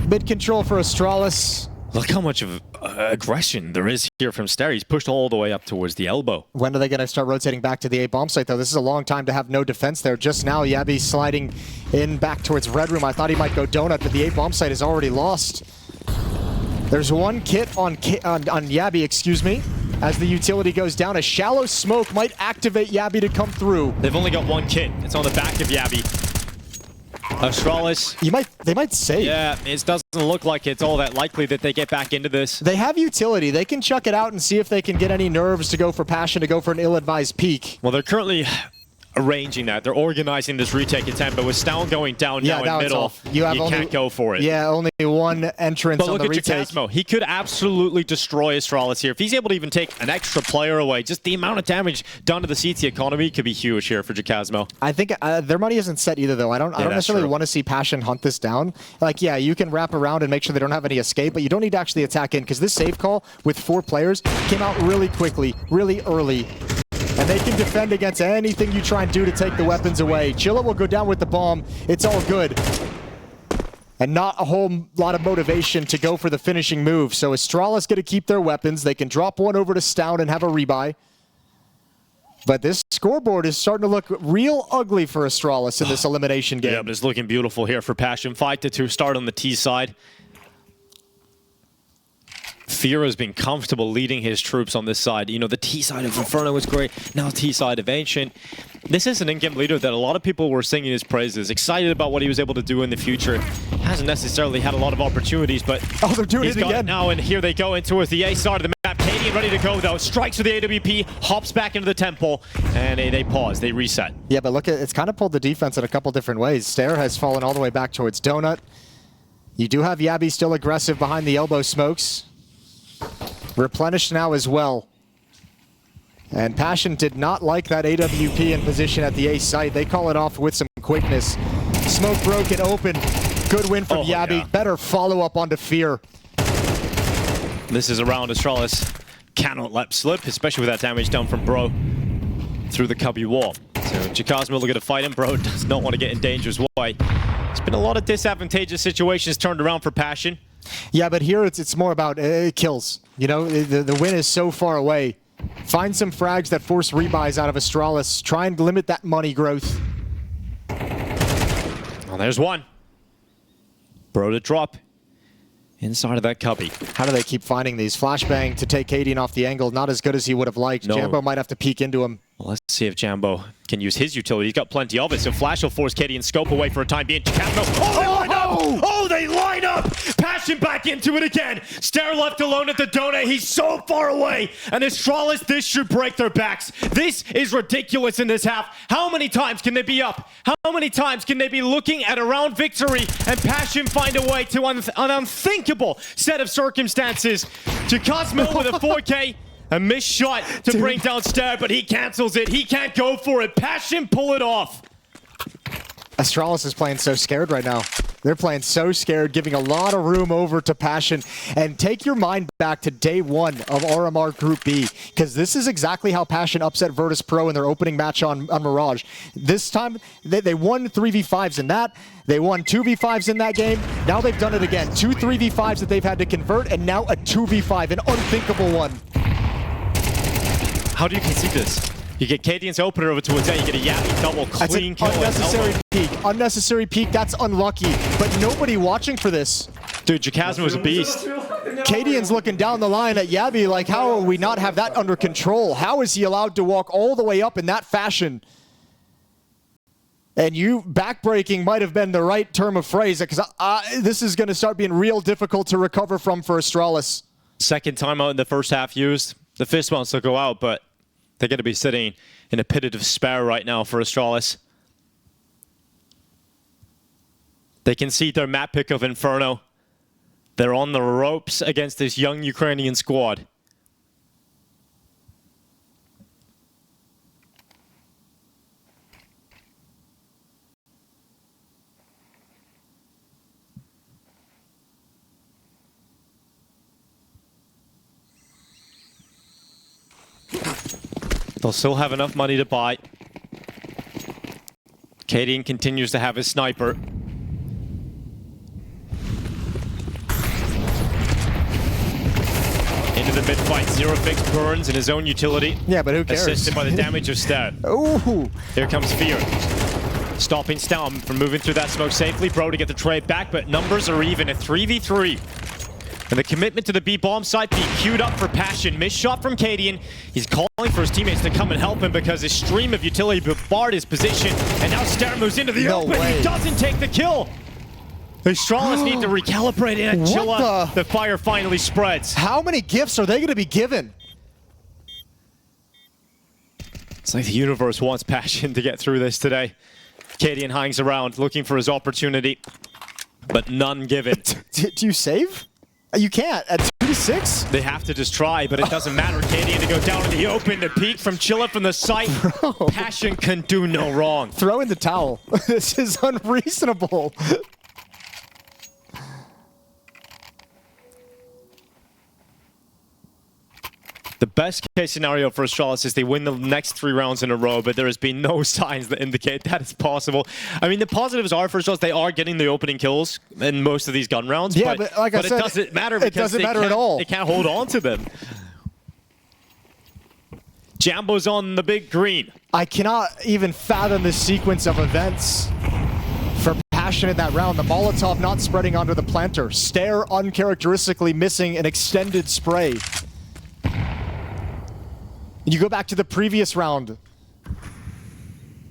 Mid control for Astralis. Look how much of aggression there is here from Stair. He's pushed all the way up towards the elbow. When are they going to start rotating back to the A bomb site, though? This is a long time to have no defense there. Just now, Yabby sliding in back towards Red Room. I thought he might go Donut, but the A bomb site is already lost. There's one kit on Yabby, excuse me. As the utility goes down, a shallow smoke might activate Yabby to come through. They've only got one kit. It's on the back of Yabby. Astralis. They might save. Yeah, it doesn't look like it's all that likely that they get back into this. They have utility. They can chuck it out and see if they can get any nerves to go for Passion, to go for an ill-advised peek. Well, they're currently arranging that. They're organizing this retake attempt, but with Stown going down now in middle, you can't go for it. Yeah, only one entrance on the retake. But look at Jacasmo. He could absolutely destroy Astralis here. If he's able to even take an extra player away, just the amount of damage done to the CT economy could be huge here for Jacasmo. I think their money isn't set either, though. I don't necessarily want to see Passion hunt this down. Like, yeah, you can wrap around and make sure they don't have any escape, but you don't need to actually attack in, because this save call with 4 players came out really quickly, really early. And they can defend against anything you try and do to take the weapons away. Chilla will go down with the bomb. It's all good. And not a whole lot of motivation to go for the finishing move. So Astralis going to keep their weapons. They can drop one over to Stown and have a rebuy. But this scoreboard is starting to look real ugly for Astralis in this elimination game. Yeah, but it's looking beautiful here for Passion. 5-2 start on the T side. Fear has been comfortable leading his troops on this side. You know, the T side of Inferno was great. Now T side of Ancient. This is an in-game leader that a lot of people were singing his praises, excited about what he was able to do in the future. Hasn't necessarily had a lot of opportunities, but they're doing he's it got again. It now, and here they go in towards the A side of the map. Cadian ready to go, though. Strikes with the AWP, hops back into the temple, and they pause. They reset. Yeah, but look, it's kind of pulled the defense in a couple different ways. Stair has fallen all the way back towards Donut. You do have Yabby still aggressive behind the elbow smokes. Replenished now as well. And Passion did not like that AWP in position at the A site. They call it off with some quickness. Smoke broken open. Good win from Yabby. Yeah. Better follow-up onto Fear. This is a round Astralis cannot let slip, especially with that damage done from Bro through the cubby wall. So Jacasmo looking to fight him. Bro does not want to get in danger's way. It's been a lot of disadvantageous situations turned around for Passion. Yeah, but here it's more about kills. You know, the win is so far away. Find some frags that force rebuys out of Astralis. Try and limit that money growth. Well, there's one. Bro to drop inside of that cubby. How do they keep finding these? Flashbang to take Cadian off the angle, not as good as he would have liked. No. Jambo might have to peek into him. Well, let's see if Jambo can use his utility. He's got plenty of it, so Flash will force Cadian's scope away for a time being. Oh, they line up! Oh, they line up! Passion back into it again. Stair left alone at the donut. He's so far away. And Astralis, this should break their backs. This is ridiculous in this half. How many times can they be up? How many times can they be looking at a round victory and Passion find a way to an unthinkable set of circumstances? To Cosmo with a 4K. A missed shot to bring down Stair, but he cancels it. He can't go for it. Passion pull it off. Astralis is playing so scared right now. They're playing so scared, giving a lot of room over to Passion. And take your mind back to day one of RMR Group B, because this is exactly how Passion upset Virtus.pro in their opening match on Mirage. This time, they won 3v5s in that. They won 2v5s in that game. Now they've done it again. 2 3v5s that they've had to convert, and now a 2v5, an unthinkable one. How do you concede this? You get Cadian's opener over to Azet, you get a Yappy double clean kill. Unnecessary peek. Unnecessary peek, that's unlucky. But nobody watching for this. Dude, Jacasmo was a beast. Cadian's looking down the line at Yabi like, how will we not have that under control? How is he allowed to walk all the way up in that fashion? And backbreaking might have been the right term of phrase, because this is going to start being real difficult to recover from for Astralis. Second timeout in the first half used. The fist wants to go out, but they're going to be sitting in a pit of despair right now for Astralis. They concede their map pick of Inferno. They're on the ropes against this young Ukrainian squad. They'll still have enough money to buy. Cadian continues to have his sniper. Into the mid-fight, Zero Fix burns in his own utility. Yeah, but who cares? Assisted by the damage of Stat. Ooh. Here comes Fear. Stopping Stam from moving through that smoke safely. Bro to get the trade back, but numbers are even at 3v3. And the commitment to the B bomb site being queued up for Passion. Missed shot from Cadian. He's calling for his teammates to come and help him because his stream of utility barred his position. And now Stair moves into the open. He doesn't take the kill. The Astralis need to recalibrate it. And Chilla, the fire finally spreads. How many gifts are they going to be given? It's like the universe wants Passion to get through this today. Cadian hangs around looking for his opportunity, but none given. Do you save? You can't. At 2-6? They have to just try, but it doesn't matter. Cadian to go down in the open, to peek from Chilla from the site. Bro. Passion can do no wrong. Throw in the towel. This is unreasonable. The best case scenario for Astralis is they win the next 3 rounds in a row, but there has been no signs that indicate that is possible. I mean, the positives are for Astralis, they are getting the opening kills in most of these gun rounds. Yeah, but like I said, it doesn't matter because it doesn't matter at all. They can't hold on to them. Jambo's on the big green. I cannot even fathom the sequence of events for Passion in that round. The Molotov not spreading onto the planter. Stair uncharacteristically missing an extended spray. You go back to the previous round.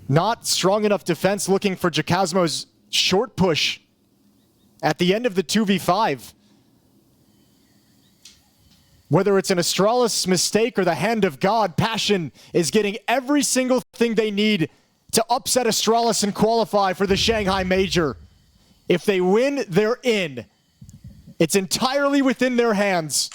Not strong enough defense, looking for Jacasmo's short push at the end of the 2v5. Whether it's an Astralis mistake or the hand of God, Passion is getting every single thing they need to upset Astralis and qualify for the Shanghai Major. If they win, they're in. It's entirely within their hands.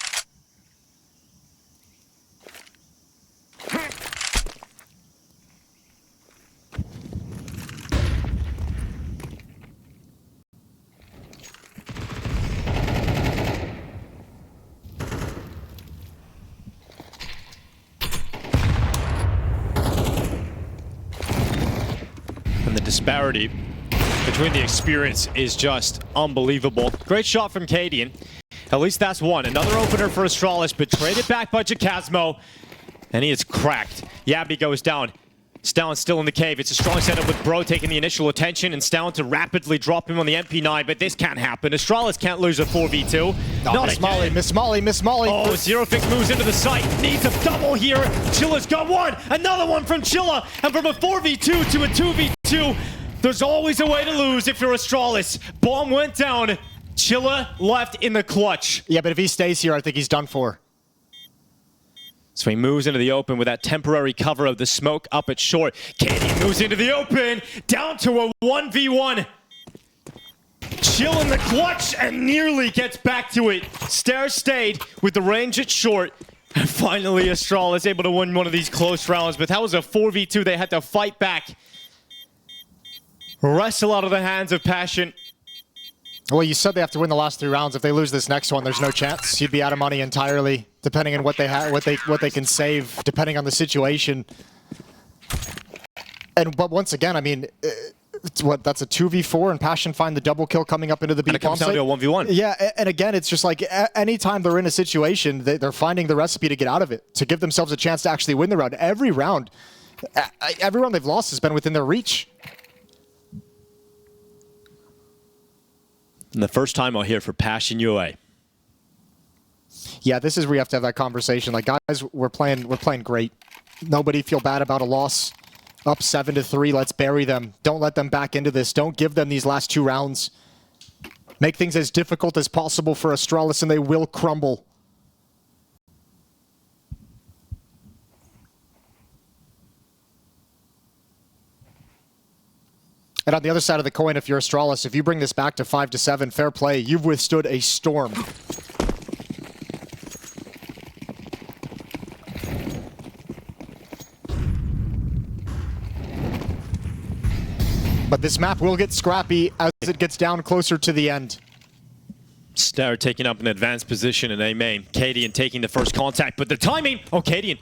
And the disparity between the experience is just unbelievable. Great shot from Cadian. At least that's one. Another opener for Astralis, but traded back by Jacasmo. And he is cracked. Yabi goes down. Stown still in the cave. It's a strong setup with Bro taking the initial attention and Stown to rapidly drop him on the MP9, but this can't happen. Astralis can't lose a 4v2. Miss Molly, Miss Molly, Miss Molly. Oh, Zerofix moves into the site. Needs a double here. Chilla's got one. Another one from Chilla. And from a 4v2 to a 2v2, there's always a way to lose if you're Astralis. Bomb went down. Chilla left in the clutch. Yeah, but if he stays here, I think he's done for. So he moves into the open with that temporary cover of the smoke up at short. Katie moves into the open, down to a 1v1. Chill in the clutch and nearly gets back to it. Stair stayed with the range at short. And finally Astralis able to win one of these close rounds, but that was a 4v2. They had to fight back. Wrestle out of the hands of Passion. Well, you said they have to win the last 3 rounds. If they lose this next one, there's no chance. You'd be out of money entirely, depending on what they have, what they can save, depending on the situation. But once again, I mean, that's a 2v4, and Passion find the double kill coming up into the B bomb. And it comes down to a 1v1. Yeah, and again, it's just like anytime they're in a situation, they're finding the recipe to get out of it, to give themselves a chance to actually win the round. Every round they've lost has been within their reach. And the first time I'll hear for Passion UA. Yeah, this is where you have to have that conversation. Like, guys, we're playing great. Nobody feel bad about a loss. Up 7-3, let's bury them. Don't let them back into this. Don't give them these last 2 rounds. Make things as difficult as possible for Astralis, and they will crumble. And on the other side of the coin, if you're Astralis, if you bring this back to 5-7, fair play. You've withstood a storm. But this map will get scrappy as it gets down closer to the end. Stair taking up an advanced position in A main. Cadian taking the first contact, but the timing! Oh, Cadian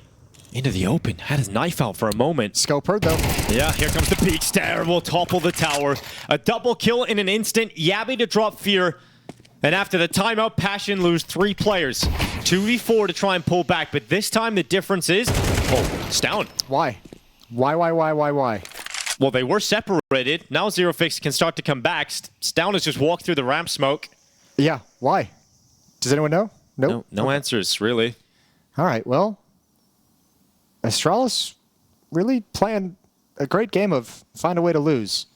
into the open. Had his knife out for a moment. Scope heard though. Yeah, here comes the peak. Stair will topple the tower. A double kill in an instant. Yabby to drop fear. And after the timeout, Passion lose 3 players. 2v4 to try and pull back, but this time the difference is... Oh, Stown. Why? Why? Well, they were separated. Now Zerofix can start to come back. Stown has just walked through the ramp smoke. Yeah, why? Does anyone know? Nope. No answers, really. All right, well... Astralis really playing a great game of find a way to lose.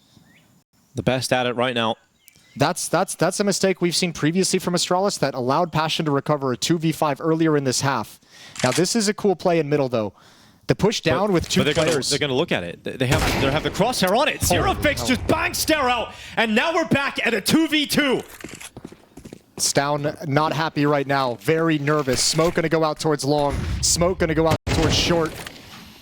The best at it right now. That's a mistake we've seen previously from Astralis that allowed Passion to recover a 2v5 earlier in this half. Now this is a cool play in middle though. The push down with 2 players. They're going to look at it. They have the crosshair on it. Zerofix just bangs Stair out, and now we're back at a 2v2. Stown not happy right now. Very nervous. Smoke going to go out towards long. Smoke going to go out towards short.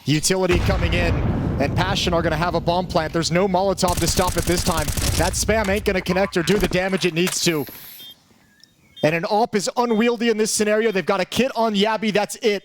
Utility coming in. And Passion are going to have a bomb plant. There's no Molotov to stop it this time. That spam ain't going to connect or do the damage it needs to. And an AWP is unwieldy in this scenario. They've got a kit on Yabby. That's it.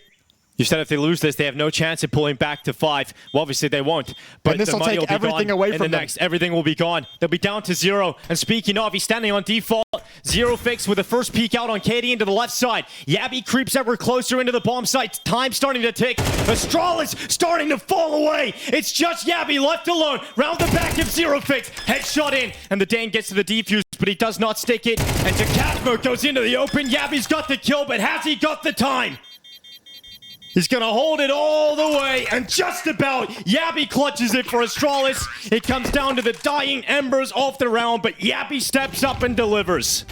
You said if they lose this, they have no chance at pulling back to 5. Well, obviously they won't. But and this will take everything away from them. Everything will be gone. They'll be down to 0. And speaking of, he's standing on default. Zerofix with the first peek out on Katie into the left side. Yabby creeps ever closer into the bomb site. Time starting to tick. Astralis starting to fall away. It's just Yabby left alone. Round the back of Zerofix. Headshot in. And the Dane gets to the defuse, but he does not stick it. And Jacasmo goes into the open. Yabby's got the kill, but has he got the time? He's going to hold it all the way, and just about, Yabby clutches it for Astralis. It comes down to the dying embers off the round, but Yabby steps up and delivers.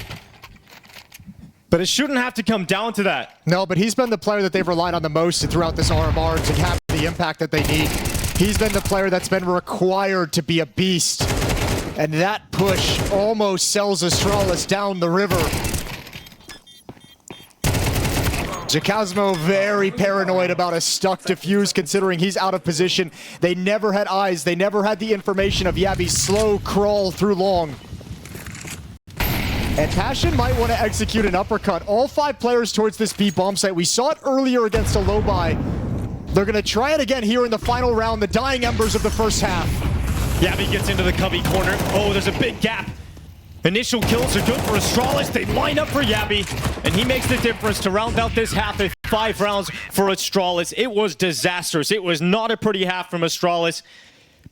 But it shouldn't have to come down to that. No, but he's been the player that they've relied on the most throughout this RMR to have the impact that they need. He's been the player that's been required to be a beast. And that push almost sells Astralis down the river. Jacasmo very paranoid about a stuck defuse considering he's out of position. They never had eyes. They never had the information of Yabby's slow crawl through long. And Passion might want to execute an uppercut. All 5 players towards this B bomb site. We saw it earlier against a low buy. They're going to try it again here in the final round, the dying embers of the first half. Yabby gets into the cubby corner. Oh, there's a big gap. Initial kills are good for Astralis. They line up for Yabby, and he makes the difference to round out this half at 5 rounds for Astralis. It was disastrous. It was not a pretty half from Astralis.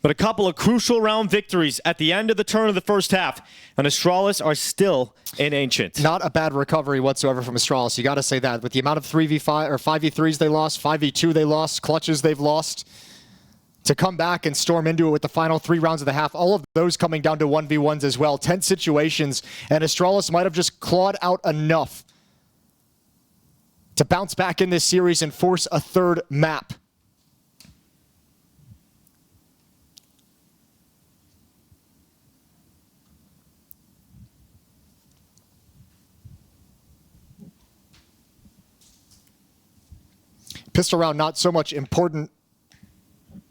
But a couple of crucial round victories at the end of the turn of the first half. And Astralis are still in Ancient. Not a bad recovery whatsoever from Astralis. You got to say that. With the amount of 3v5 or 5v3s they lost, 5v2 they lost, clutches they've lost, to come back and storm into it with the final 3 rounds of the half, all of those coming down to 1v1s as well. Tense situations, and Astralis might have just clawed out enough to bounce back in this series and force a third map. Pistol round not so much important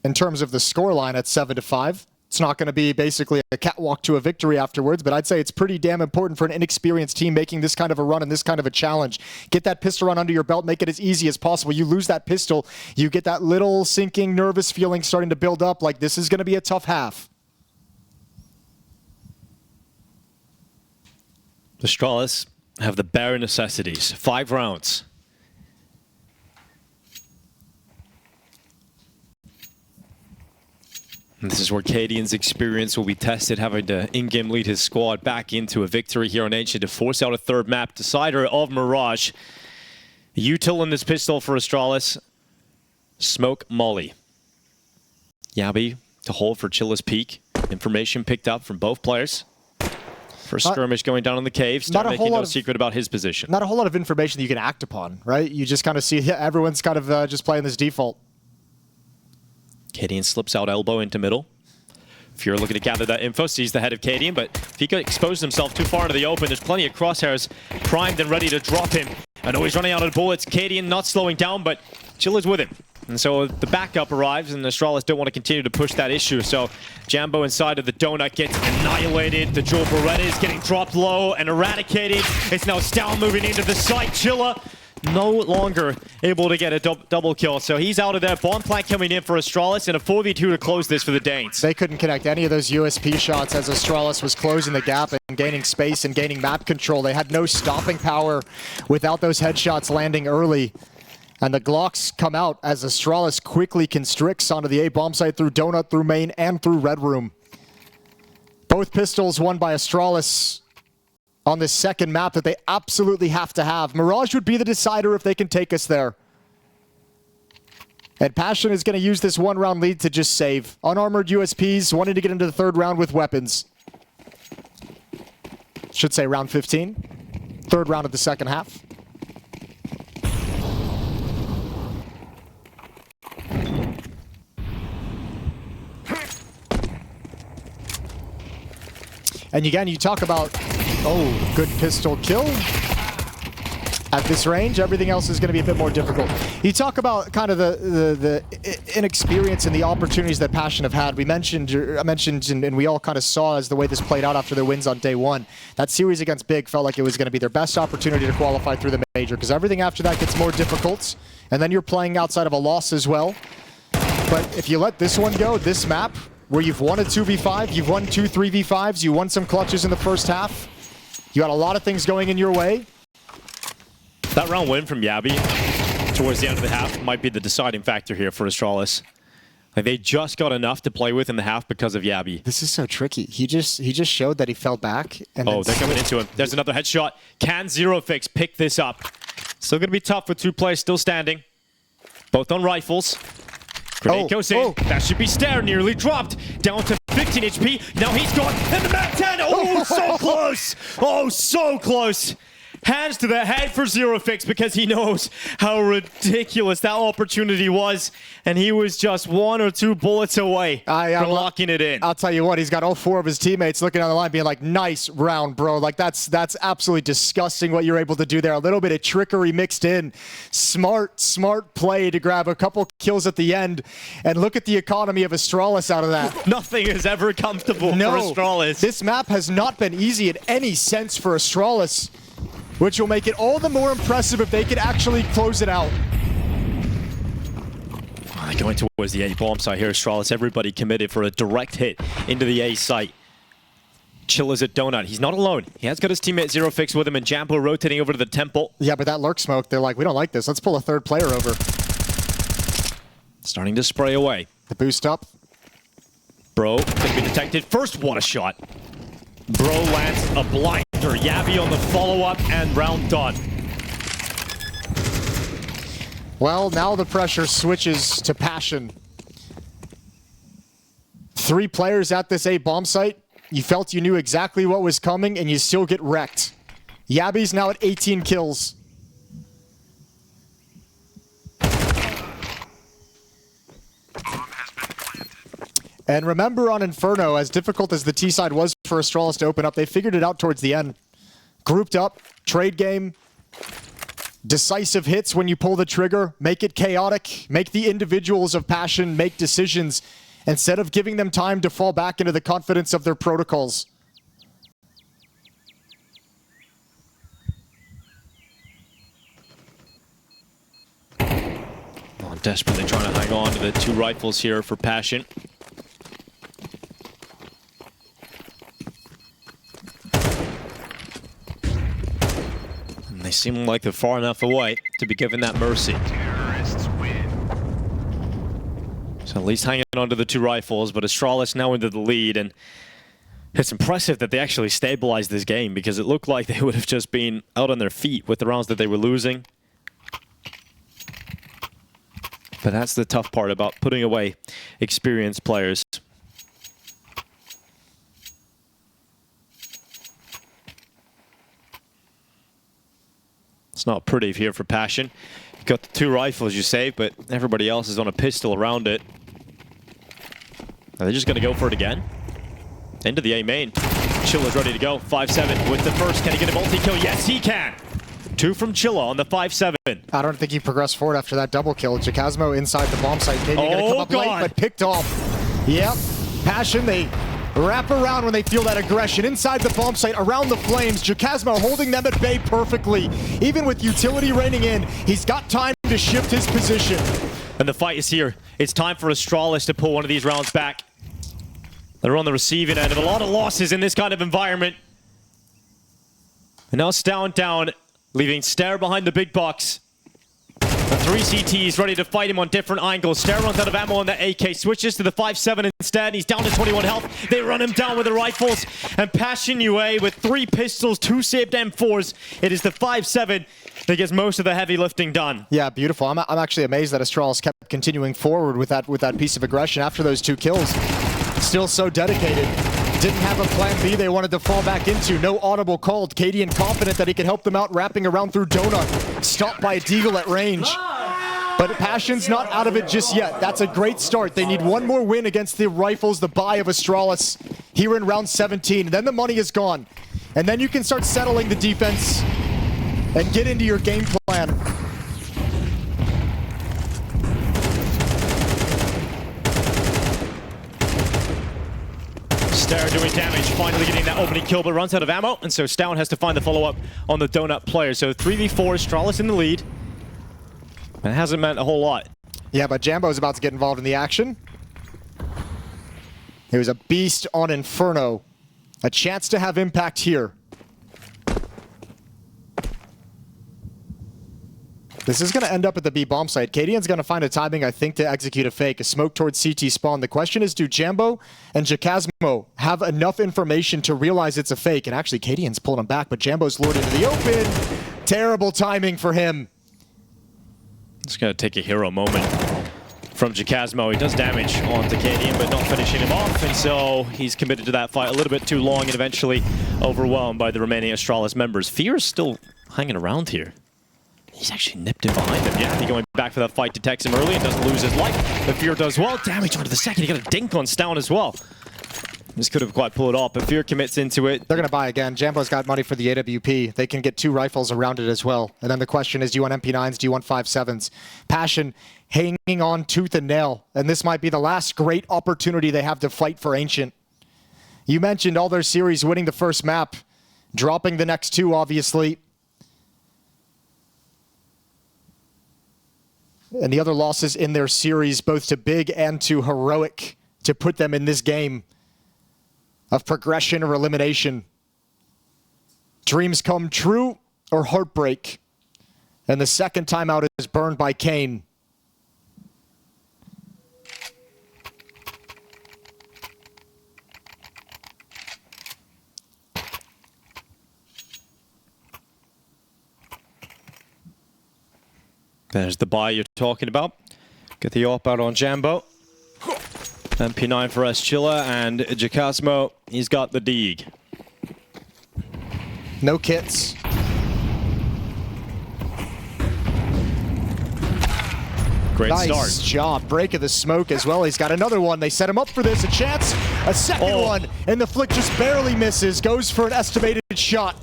in terms of the scoreline at 7-5. It's not going to be basically a catwalk to a victory afterwards, but I'd say it's pretty damn important for an inexperienced team making this kind of a run and this kind of a challenge. Get that pistol round under your belt, make it as easy as possible. You lose that pistol, you get that little sinking, nervous feeling starting to build up like this is going to be a tough half. Astralis have the bare necessities. 5 rounds. And this is where Cadian's experience will be tested, having to in-game lead his squad back into a victory here on Ancient to force out a third map decider of Mirage. Util in this pistol for Astralis. Smoke Molly. Yabi to hold for Chilla's peak. Information picked up from both players. First skirmish going down in the cave. Start making no secret about his position. Not a whole lot of information that you can act upon, right? You just kind of see everyone's kind of just playing this default. Cadian slips out elbow into middle. Fury looking to gather that info, sees the head of Cadian, but if he could expose himself too far into the open, there's plenty of crosshairs primed and ready to drop him. I know he's running out of bullets. Cadian not slowing down, but Chilla's with him. And so the backup arrives, and the Astralis don't want to continue to push that issue. So Jambo inside of the donut gets annihilated. The Jewel Beretta is getting dropped low and eradicated. It's now Stown moving into the site. Chilla no longer able to get a double kill. So he's out of there. Bomb plant coming in for Astralis and a 4v2 to close this for the Danes. They couldn't connect any of those USP shots as Astralis was closing the gap and gaining space and gaining map control. They had no stopping power without those headshots landing early. And the Glocks come out as Astralis quickly constricts onto the A bomb site through Donut, through Main, and through Red Room. Both pistols won by Astralis on this second map that they absolutely have to have. Mirage would be the decider if they can take us there. And Passion is going to use this 1-round lead to just save. Unarmored USPs wanting to get into the third round with weapons. Should say round 15. Third round of the second half. And again, you talk about, oh, good pistol kill. At this range, everything else is going to be a bit more difficult. You talk about kind of the inexperience and the opportunities that Passion have had. I mentioned, and we all kind of saw as the way this played out after their wins on day one. That series against Big felt like it was going to be their best opportunity to qualify through the major, because everything after that gets more difficult, and then you're playing outside of a loss as well. But if you let this one go, this map, where you've won a 2v5, you've won 2 3v5s, you won some clutches in the first half, you got a lot of things going in your way. That round win from Yabi towards the end of the half might be the deciding factor here for Astralis. Like, they just got enough to play with in the half because of Yabi. This is so tricky. He just showed that he fell back. And they're coming into him. There's another headshot. Can Zero Fix pick this up? Still going to be tough with 2 players still standing. Both on rifles. Grenade goes in. That should be Stair, nearly dropped. Down to 15 HP. Now he's gone. And the map 10. Oh, so close. Oh, so close. Hands to the head for Zero Fix because he knows how ridiculous that opportunity was. And he was just 1 or 2 bullets away from locking it in. I'll tell you what, he's got all 4 of his teammates looking on the line being like, nice round, bro. Like, that's absolutely disgusting what you're able to do there. A little bit of trickery mixed in. Smart play to grab a couple kills at the end. And look at the economy of Astralis out of that. Nothing is ever comfortable for Astralis. This map has not been easy in any sense for Astralis, which will make it all the more impressive if they could actually close it out. Going towards the A bomb site here, Astralis. Everybody committed for a direct hit into the A site. Chilla's at Donut. He's not alone. He has got his teammate Zero Fix with him, and Jambo rotating over to the temple. Yeah, but that lurk smoke, they're like, we don't like this. Let's pull a third player over. Starting to spray away. The boost up. Bro can be detected. First, what a shot. Bro lands a blinder. Yabby on the follow-up, and round done. Well, now the pressure switches to Passion. 3 players at this A bomb site. You felt you knew exactly what was coming, and you still get wrecked. Yabby's now at 18 kills. And remember on Inferno, as difficult as the T side was for Astralis to open up, they figured it out towards the end. Grouped up, trade game, decisive hits when you pull the trigger, make it chaotic, make the individuals of Passion make decisions instead of giving them time to fall back into the confidence of their protocols. Oh, desperately trying to hang on to the 2 rifles here for Passion. And they seem like they're far enough away to be given that mercy. So at least hanging on to the 2 rifles, but Astralis now into the lead, and it's impressive that they actually stabilized this game, because it looked like they would have just been out on their feet with the rounds that they were losing. But that's the tough part about putting away experienced players. It's not pretty here for Passion. You've got the 2 rifles you save, but everybody else is on a pistol around it. Are they just going to go for it again? Into the A main. Chilla's ready to go. 5-7 with the first. Can he get a multi-kill? Yes, he can. 2 from Chilla on the 5-7. I don't think he progressed forward after that double kill. Jacasmo inside the bomb site. Maybe going to come up late, but picked off. Yep. Passion, they wrap around when they feel that aggression. Inside the bomb site, around the flames. Jacasmo holding them at bay perfectly. Even with utility raining in, he's got time to shift his position. And the fight is here. It's time for Astralis to pull one of these rounds back. They're on the receiving end of a lot of losses in this kind of environment. And now Stown down, leaving Stare behind the big box. The 3 CTs ready to fight him on different angles. Stare runs out of ammo on the AK, switches to the 5-7 instead. He's down to 21 health. They run him down with the rifles. And Passion UA with 3 pistols, 2 saved M4s. It is the 5-7 that gets most of the heavy lifting done. Yeah, beautiful. I'm actually amazed that Astralis kept continuing forward with that piece of aggression after those 2 kills. Still so dedicated. Didn't have a plan B they wanted to fall back into. No audible called. Cadian confident that he could help them out, wrapping around through Donut. Stopped by a Deagle at range. But Passion's not out of it just yet. That's a great start. They need 1 more win against the rifles, the buy of Astralis here in round 17. Then the money is gone. And then you can start settling the defense and get into your game plan. Stare doing damage, finally getting that opening kill, but runs out of ammo, and so Stown has to find the follow-up on the Donut player. So 3v4, Astralis in the lead. It hasn't meant a whole lot. Yeah, but Jambo's about to get involved in the action. He was a beast on Inferno. A chance to have impact here. This is going to end up at the B bomb site. Cadian's going to find a timing, I think, to execute a fake. A smoke towards CT spawn. The question is, do Jambo and Jacasmo have enough information to realize it's a fake? And actually, Cadian's pulling him back, but Jambo's lured into the open. Terrible timing for him. It's going to take a hero moment from Jacasmo. He does damage onto Cadian, but not finishing him off. And so he's committed to that fight a little bit too long and eventually overwhelmed by the remaining Astralis members. Fear's still hanging around here. He's actually nipped it behind him. Yeah, he going back for that fight, detects him early and doesn't lose his life. But Fear does well. Damage onto the second. He got a dink on Stown as well. This could have quite pulled it off, but Fear commits into it. They're going to buy again. Jambo's got money for the AWP. They can get 2 rifles around it as well. And then the question is, do you want MP9s? Do you want 5.7s? Passion hanging on tooth and nail. And this might be the last great opportunity they have to fight for Ancient. You mentioned all their series winning the first map. Dropping the next 2, obviously. And the other losses in their series, both to Big and to Heroic, to put them in this game. of progression or elimination. Dreams come true or heartbreak. And the second timeout is burned by Kane. There's the buy you're talking about. Get the AWP out on Jambo. MP9 for Chilla, and Jacasmo, he's got the Deeg. No kits. Great nice start. job. Break of the smoke as well. He's got another one. They set him up for this. A chance. A second one. And the flick just barely misses. Goes for an estimated shot.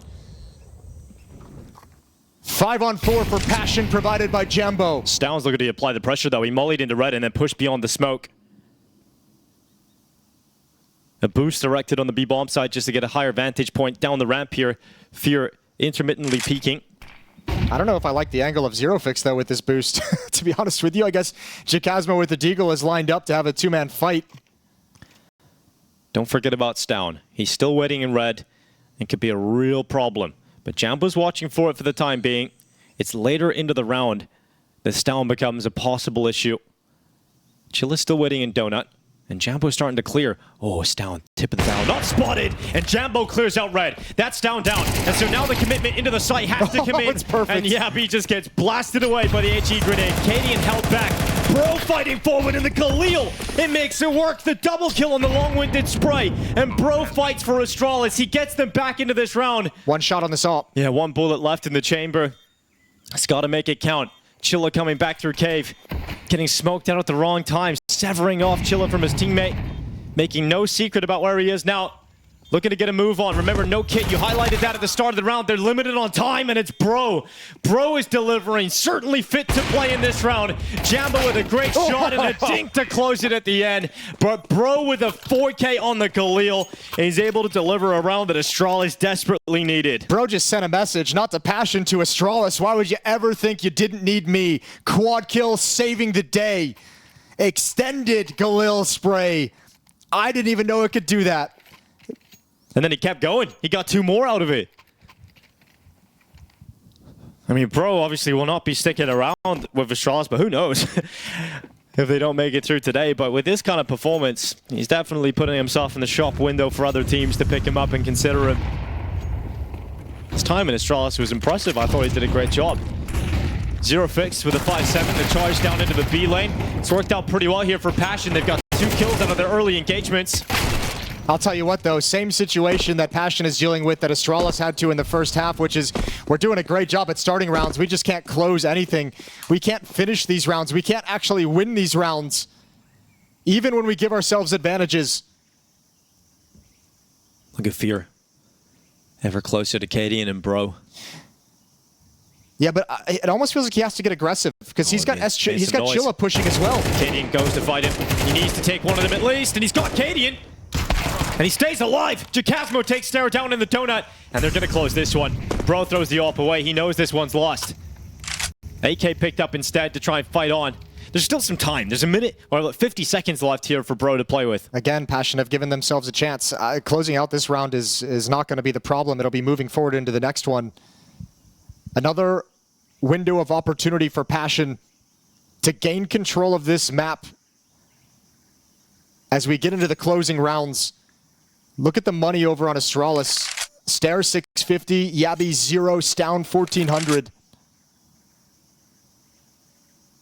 5-on-4 for Passion provided by Jambo. Stown's looking to apply the pressure though. He mollied into red and then pushed beyond the smoke. A boost directed on the B-bomb side just to get a higher vantage point down the ramp here. Fear intermittently peeking. I don't know if I like the angle of Zero Fix though with this boost. To be honest with you, I guess Jacasmo with the Deagle is lined up to have a two-man fight. Don't forget about Stown. He's still waiting in red and could be a real problem. But Jambo's watching for it for the time being. It's later into the round that Stown becomes a possible issue. Chilla's still waiting in Donut. And Jambo's starting to clear. Oh, Stown, tip of the barrel, not spotted. And Jambo clears out red. That's down. And so now the commitment into the site has to come in. It's perfect. And yeah, he just gets blasted away by the HE grenade. Cadian held back. Bro fighting forward in the Khalil. It makes it work. The double kill on the long-winded spray. And Bro fights for Astralis. He gets them back into this round. One shot on this AWP. Yeah, one bullet left in the chamber. It's got to make it count. Chilla coming back through cave. Getting smoked out at the wrong time. Severing off Chilla from his teammate. Making no secret about where he is now. Looking to get a move on. Remember, no kit. You highlighted that at the start of the round. They're limited on time, and it's Bro. Bro is delivering. Certainly fit to play in this round. Jambo with a great shot and a dink to close it at the end. But Bro with a 4K on the Khalil. And he's able to deliver a round that Astralis desperately needed. Bro just sent a message, not to Passion, to Astralis. Why would you ever think you didn't need me? Quad kill saving the day. Extended Khalil spray. I didn't even know it could do that. And then he kept going. He got two more out of it. I mean, Bro obviously will not be sticking around with Astralis, but who knows if they don't make it through today. But with this kind of performance, he's definitely putting himself in the shop window for other teams to pick him up and consider him. His time in Astralis was impressive. I thought he did a great job. Zero Fix with a 5-7 to charge down into the B lane. It's worked out pretty well here for Passion. They've got 2 kills out of their early engagements. I'll tell you what, though, same situation that Passion is dealing with that Astralis had to in the first half, which is we're doing a great job at starting rounds. We just can't close anything. We can't finish these rounds. We can't actually win these rounds, even when we give ourselves advantages. Look at Fear. Ever closer to Cadian and Bro. Yeah, but it almost feels like he has to get aggressive because he's got Chilla pushing as well. Cadian goes to fight him. He needs to take one of them at least, and he's got Cadian. And he stays alive. Jacasmo takes Snare down in the donut, and they're going to close this one. Bro throws the AWP away. He knows this one's lost. AK picked up instead to try and fight on. There's still some time. There's a minute or 50 seconds left here for Bro to play with. Again, Passion have given themselves a chance. Closing out this round is not going to be the problem. It'll be moving forward into the next one. Another window of opportunity for Passion to gain control of this map as we get into the closing rounds. Look at the money over on Astralis. Stare 650, Yabby 0, Stown 1400.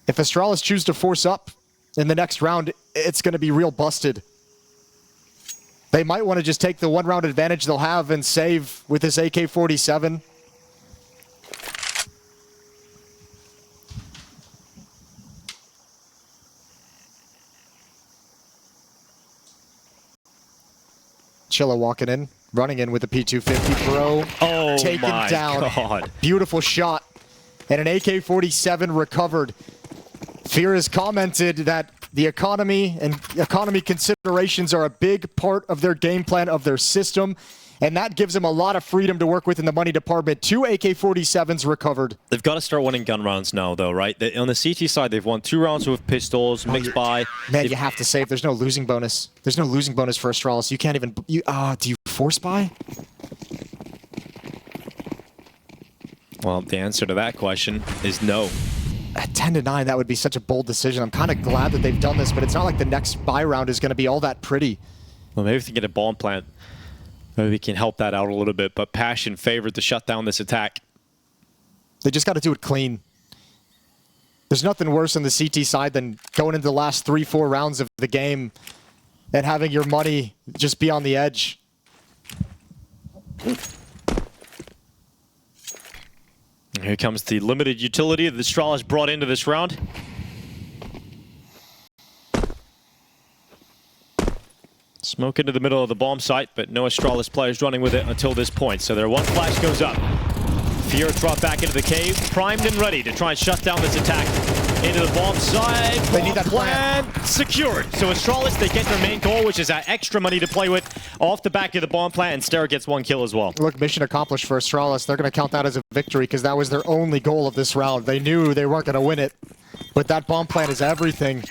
If Astralis choose to force up in the next round, it's going to be real busted. They might want to just take the one round advantage they'll have and save with this AK-47. Chilla walking in, running in with the P250 Bro. Taken down. God. Beautiful shot. And an AK-47 recovered. Fear has commented that the economy and economy considerations are a big part of their game plan, of their system, and that gives them a lot of freedom to work with in the money department. 2 AK-47s recovered. They've got to start winning gun rounds now, though, right? On the CT side, they've won 2 rounds with pistols, mixed by... Man, you have to save. There's no losing bonus. There's no losing bonus for Astralis. You can't even... do you force buy? Well, the answer to that question is no. At 10-9, that would be such a bold decision. I'm kind of glad that they've done this, but it's not like the next buy round is going to be all that pretty. Well, maybe if they get a bomb plant, maybe we can help that out a little bit, but Passion favored to shut down this attack. They just got to do it clean. There's nothing worse on the CT side than going into the last 3-4 rounds of the game and having your money just be on the edge. Here comes the limited utility that Astralis brought into this round. Smoke into the middle of the bomb site, but no Astralis players running with it until this point. So their one flash goes up. Fear dropped back into the cave, primed and ready to try and shut down this attack. Into the bomb side. They need that plan. Secured. So Astralis, they get their main goal, which is that extra money to play with off the back of the bomb plant, and Stera gets 1 kill as well. Look, mission accomplished for Astralis. They're going to count that as a victory because that was their only goal of this round. They knew they weren't going to win it, but that bomb plant is everything.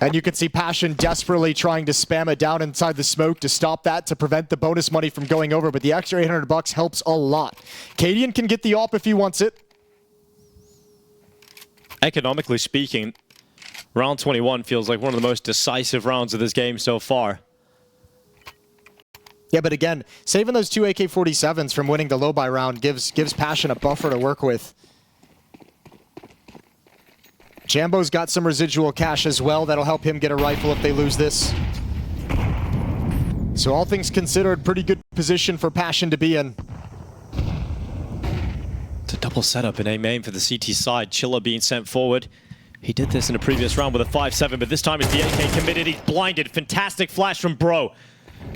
And you can see Passion desperately trying to spam it down inside the smoke to stop that, to prevent the bonus money from going over, but the extra 800 bucks helps a lot. Cadian can get the op if he wants it. Economically speaking, round 21 feels like one of the most decisive rounds of this game so far. Yeah, but again, saving those 2 AK-47s from winning the low buy round gives Passion a buffer to work with. Jambo's got some residual cash as well. That'll help him get a rifle if they lose this. So all things considered, pretty good position for Passion to be in. It's a double setup in A main for the CT side. Chilla being sent forward. He did this in a previous round with a 5-7, but this time it's the AK committed. He's blinded. Fantastic flash from Bro.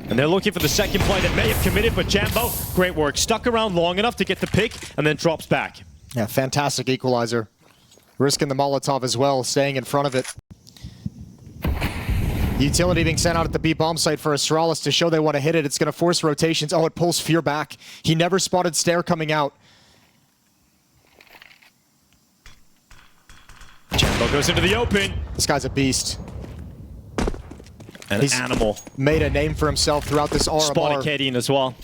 And they're looking for the second play that may have committed, but Jambo, great work. Stuck around long enough to get the pick and then drops back. Yeah, fantastic equalizer. Risking the Molotov as well, staying in front of it. Utility being sent out at the B bomb site for Astralis to show they want to hit it. It's going to force rotations. Oh, it pulls Fear back. He never spotted Stair coming out. Jambo goes into the open. This guy's a beast. An animal. Made a name for himself throughout this RMR. Spotted Cadian as well.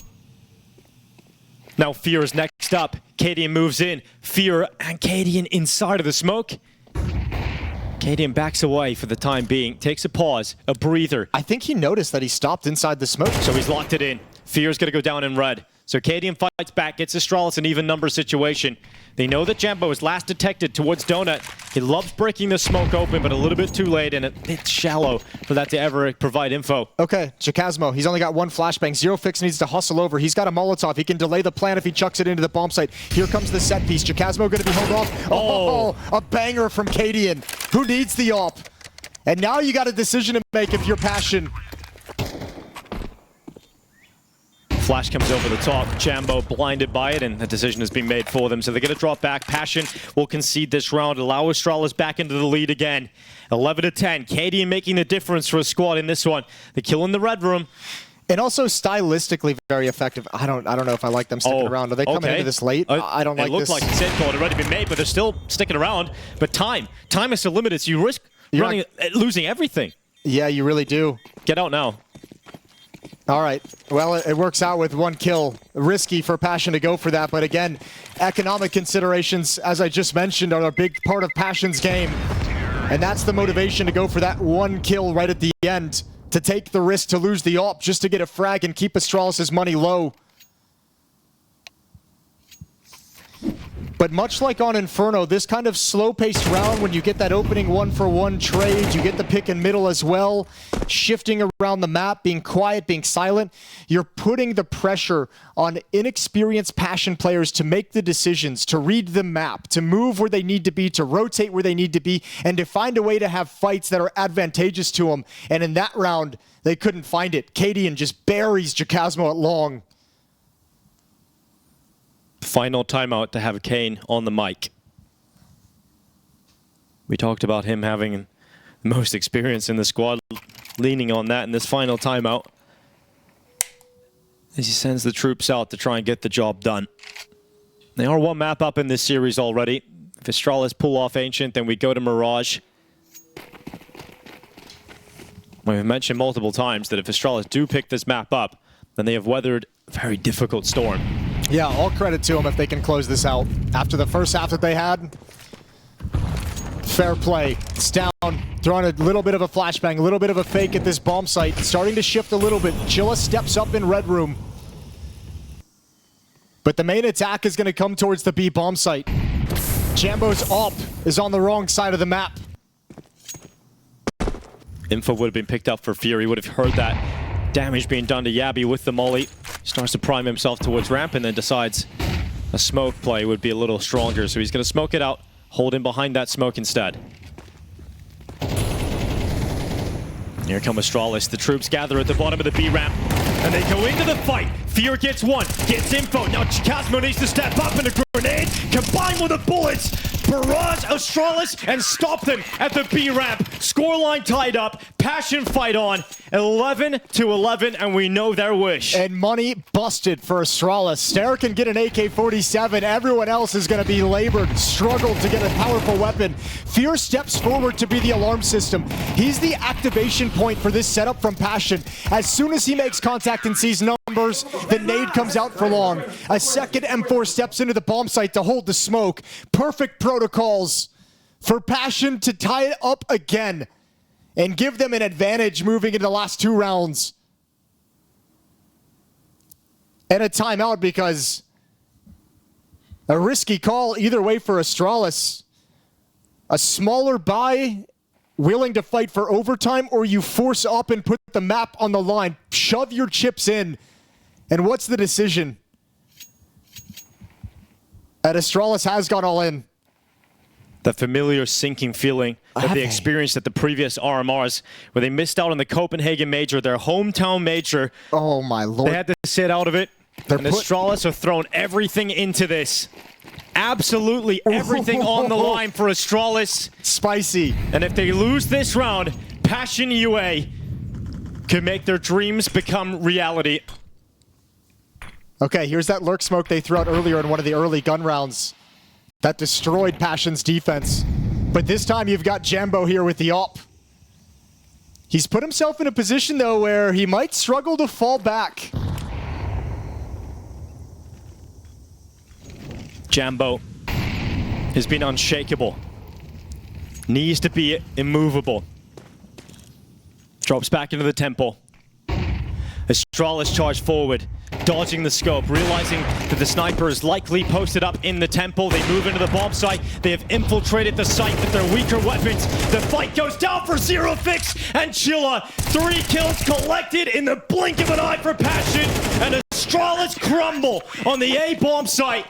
Now Fear is next up. Cadian moves in. Fear and Cadian inside of the smoke. Cadian backs away for the time being. Takes a pause, a breather. I think he noticed that he stopped inside the smoke. So he's locked it in. Fear's going to go down in red. So Cadian fights back, gets Astralis an even number situation. They know that Jambo is last detected towards Donut. He loves breaking the smoke open, but a little bit too late, and it's shallow for that to ever provide info. Okay, Chikazmo, he's only got 1 flashbang. Zero Fix needs to hustle over. He's got a Molotov. He can delay the plan if he chucks it into the bomb site. Here comes the set piece. Chikazmo going to be held off. Oh, a banger from Cadian. Who needs the op? And now you got a decision to make if you're Passion. Flash comes over the top. Jambo blinded by it, and the decision has been made for them. So they're going to drop back. Passion will concede this round, allow Astralis back into the lead again. 11-10. Cadian making the difference for a squad in this one. The kill in the red room. And also stylistically very effective. I don't know if I like them sticking around. Are they coming into this late? I don't like this. It looks like the set call had already been made, but they're still sticking around. But time is still limited, so you risk losing everything. Yeah, you really do. Get out now. All right. Well, it works out with 1 kill. Risky for Passion to go for that, but again, economic considerations, as I just mentioned, are a big part of Passion's game. And that's the motivation to go for that 1 kill right at the end, to take the risk to lose the op just to get a frag and keep Astralis' money low. But much like on Inferno, this kind of slow-paced round, when you get that opening 1-for-1 trade, you get the pick and middle as well, shifting around the map, being quiet, being silent, you're putting the pressure on inexperienced Passion players to make the decisions, to read the map, to move where they need to be, to rotate where they need to be, and to find a way to have fights that are advantageous to them. And in that round, they couldn't find it. Cadian just buries Chikazmo at long. Final timeout to have Kane on the mic. We talked about him having the most experience in the squad, leaning on that in this final timeout, as he sends the troops out to try and get the job done. They are one map up in this series already. If Astralis pull off Ancient, then we go to Mirage. We've mentioned multiple times that if Astralis do pick this map up, then they have weathered a very difficult storm. Yeah, all credit to them if they can close this out. After the first half that they had, fair play. It's down, throwing a little bit of a flashbang, a little bit of a fake at this bomb site. Starting to shift a little bit. Chilla steps up in Red Room. But the main attack is going to come towards the B bomb site. Jambo's AWP is on the wrong side of the map. Info would have been picked up for Fury, would have heard that damage being done to Yabby with the molly. Starts to prime himself towards ramp and then decides a smoke play would be a little stronger. So he's going to smoke it out, hold him behind that smoke instead. Here come Astralis. The troops gather at the bottom of the B ramp and they go into the fight. Fear gets one, gets info. Now Cosmo needs to step up in a grenade, combined with the bullets, barrage Astralis and stop them at the B ramp. Scoreline tied up, Passion fight on, 11-11, and we know their wish. And money busted for Astralis. Stare can get an AK-47. Everyone else is going to be labored, struggled to get a powerful weapon. Fear steps forward to be the alarm system. He's the activation point for this setup from Passion. As soon as he makes contact and sees numbers, the nade comes out for long. A second M4 steps into the bomb site to hold the smoke. Perfect protocols for Passion to tie it up again and give them an advantage moving into the last 2 rounds. And a timeout because a risky call either way for Astralis. A smaller buy, willing to fight for overtime, or you force up and put the map on the line. Shove your chips in. And what's the decision? And Astralis has gone all in. The familiar sinking feeling that they experienced at the previous RMRs, where they missed out on the Copenhagen Major, their hometown major. Oh my lord. They had to sit out of it. And Astralis have thrown everything into this. Absolutely everything on the line for Astralis. Spicy. And if they lose this round, Passion UA can make their dreams become reality. Okay, here's that lurk smoke they threw out earlier in one of the early gun rounds. That destroyed Passion's defense. But this time you've got Jambo here with the AWP. He's put himself in a position though where he might struggle to fall back. Jambo has been unshakable. Needs to be immovable. Drops back into the temple. Astralis charged forward, dodging the scope, realizing that the sniper is likely posted up in the temple. They move into the bomb site. They have infiltrated the site with their weaker weapons. The fight goes down for Zero Fix and Chilla. 3 kills collected in the blink of an eye for Passion, and Astralis crumble on the A bomb site.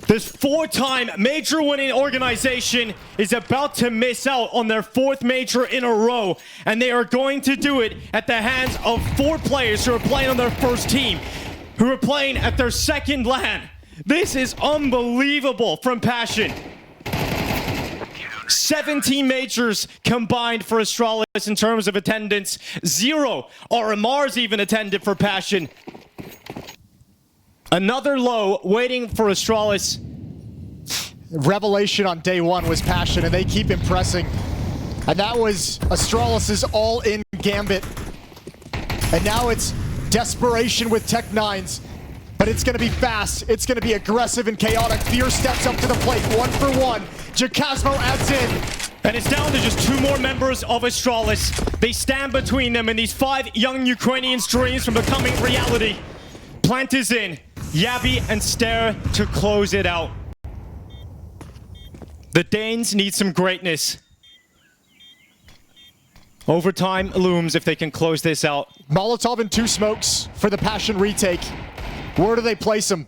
This 4-time major winning organization is about to miss out on their 4th major in a row, and they are going to do it at the hands of 4 players who are playing on their first team, who are playing at their 2nd LAN. This is unbelievable from Passion. 17 majors combined for Astralis in terms of attendance. 0 RMRs even attended for Passion. Another low waiting for Astralis. Revelation on day 1 was Passion, and they keep impressing. And that was Astralis' all-in gambit. And now it's desperation with Tech-9s. But it's going to be fast. It's going to be aggressive and chaotic. Fear steps up to the plate, 1 for 1. Jacasmo adds in. And it's down to just 2 more members of Astralis. They stand between them and these 5 young Ukrainians' dreams from becoming reality. Plant is in. Yabby and Stare to close it out. The Danes need some greatness. Overtime looms if they can close this out. Molotov and 2 smokes for the Passion retake. Where do they place him?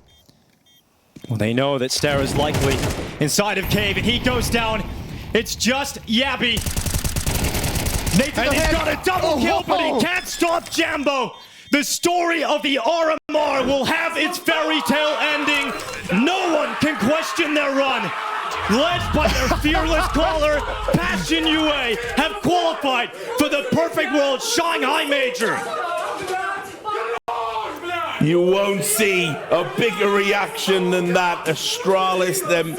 Well, they know that Stare is likely inside of Cave, and he goes down. It's just Yabby. And he's got a double kill, but he can't stop Jambo. The story of the RMR will have its fairy tale ending. No one can question their run. led by their fearless caller, Passion UA, have qualified for the Perfect World Shanghai Major. You won't see a bigger reaction than that. Astralis, them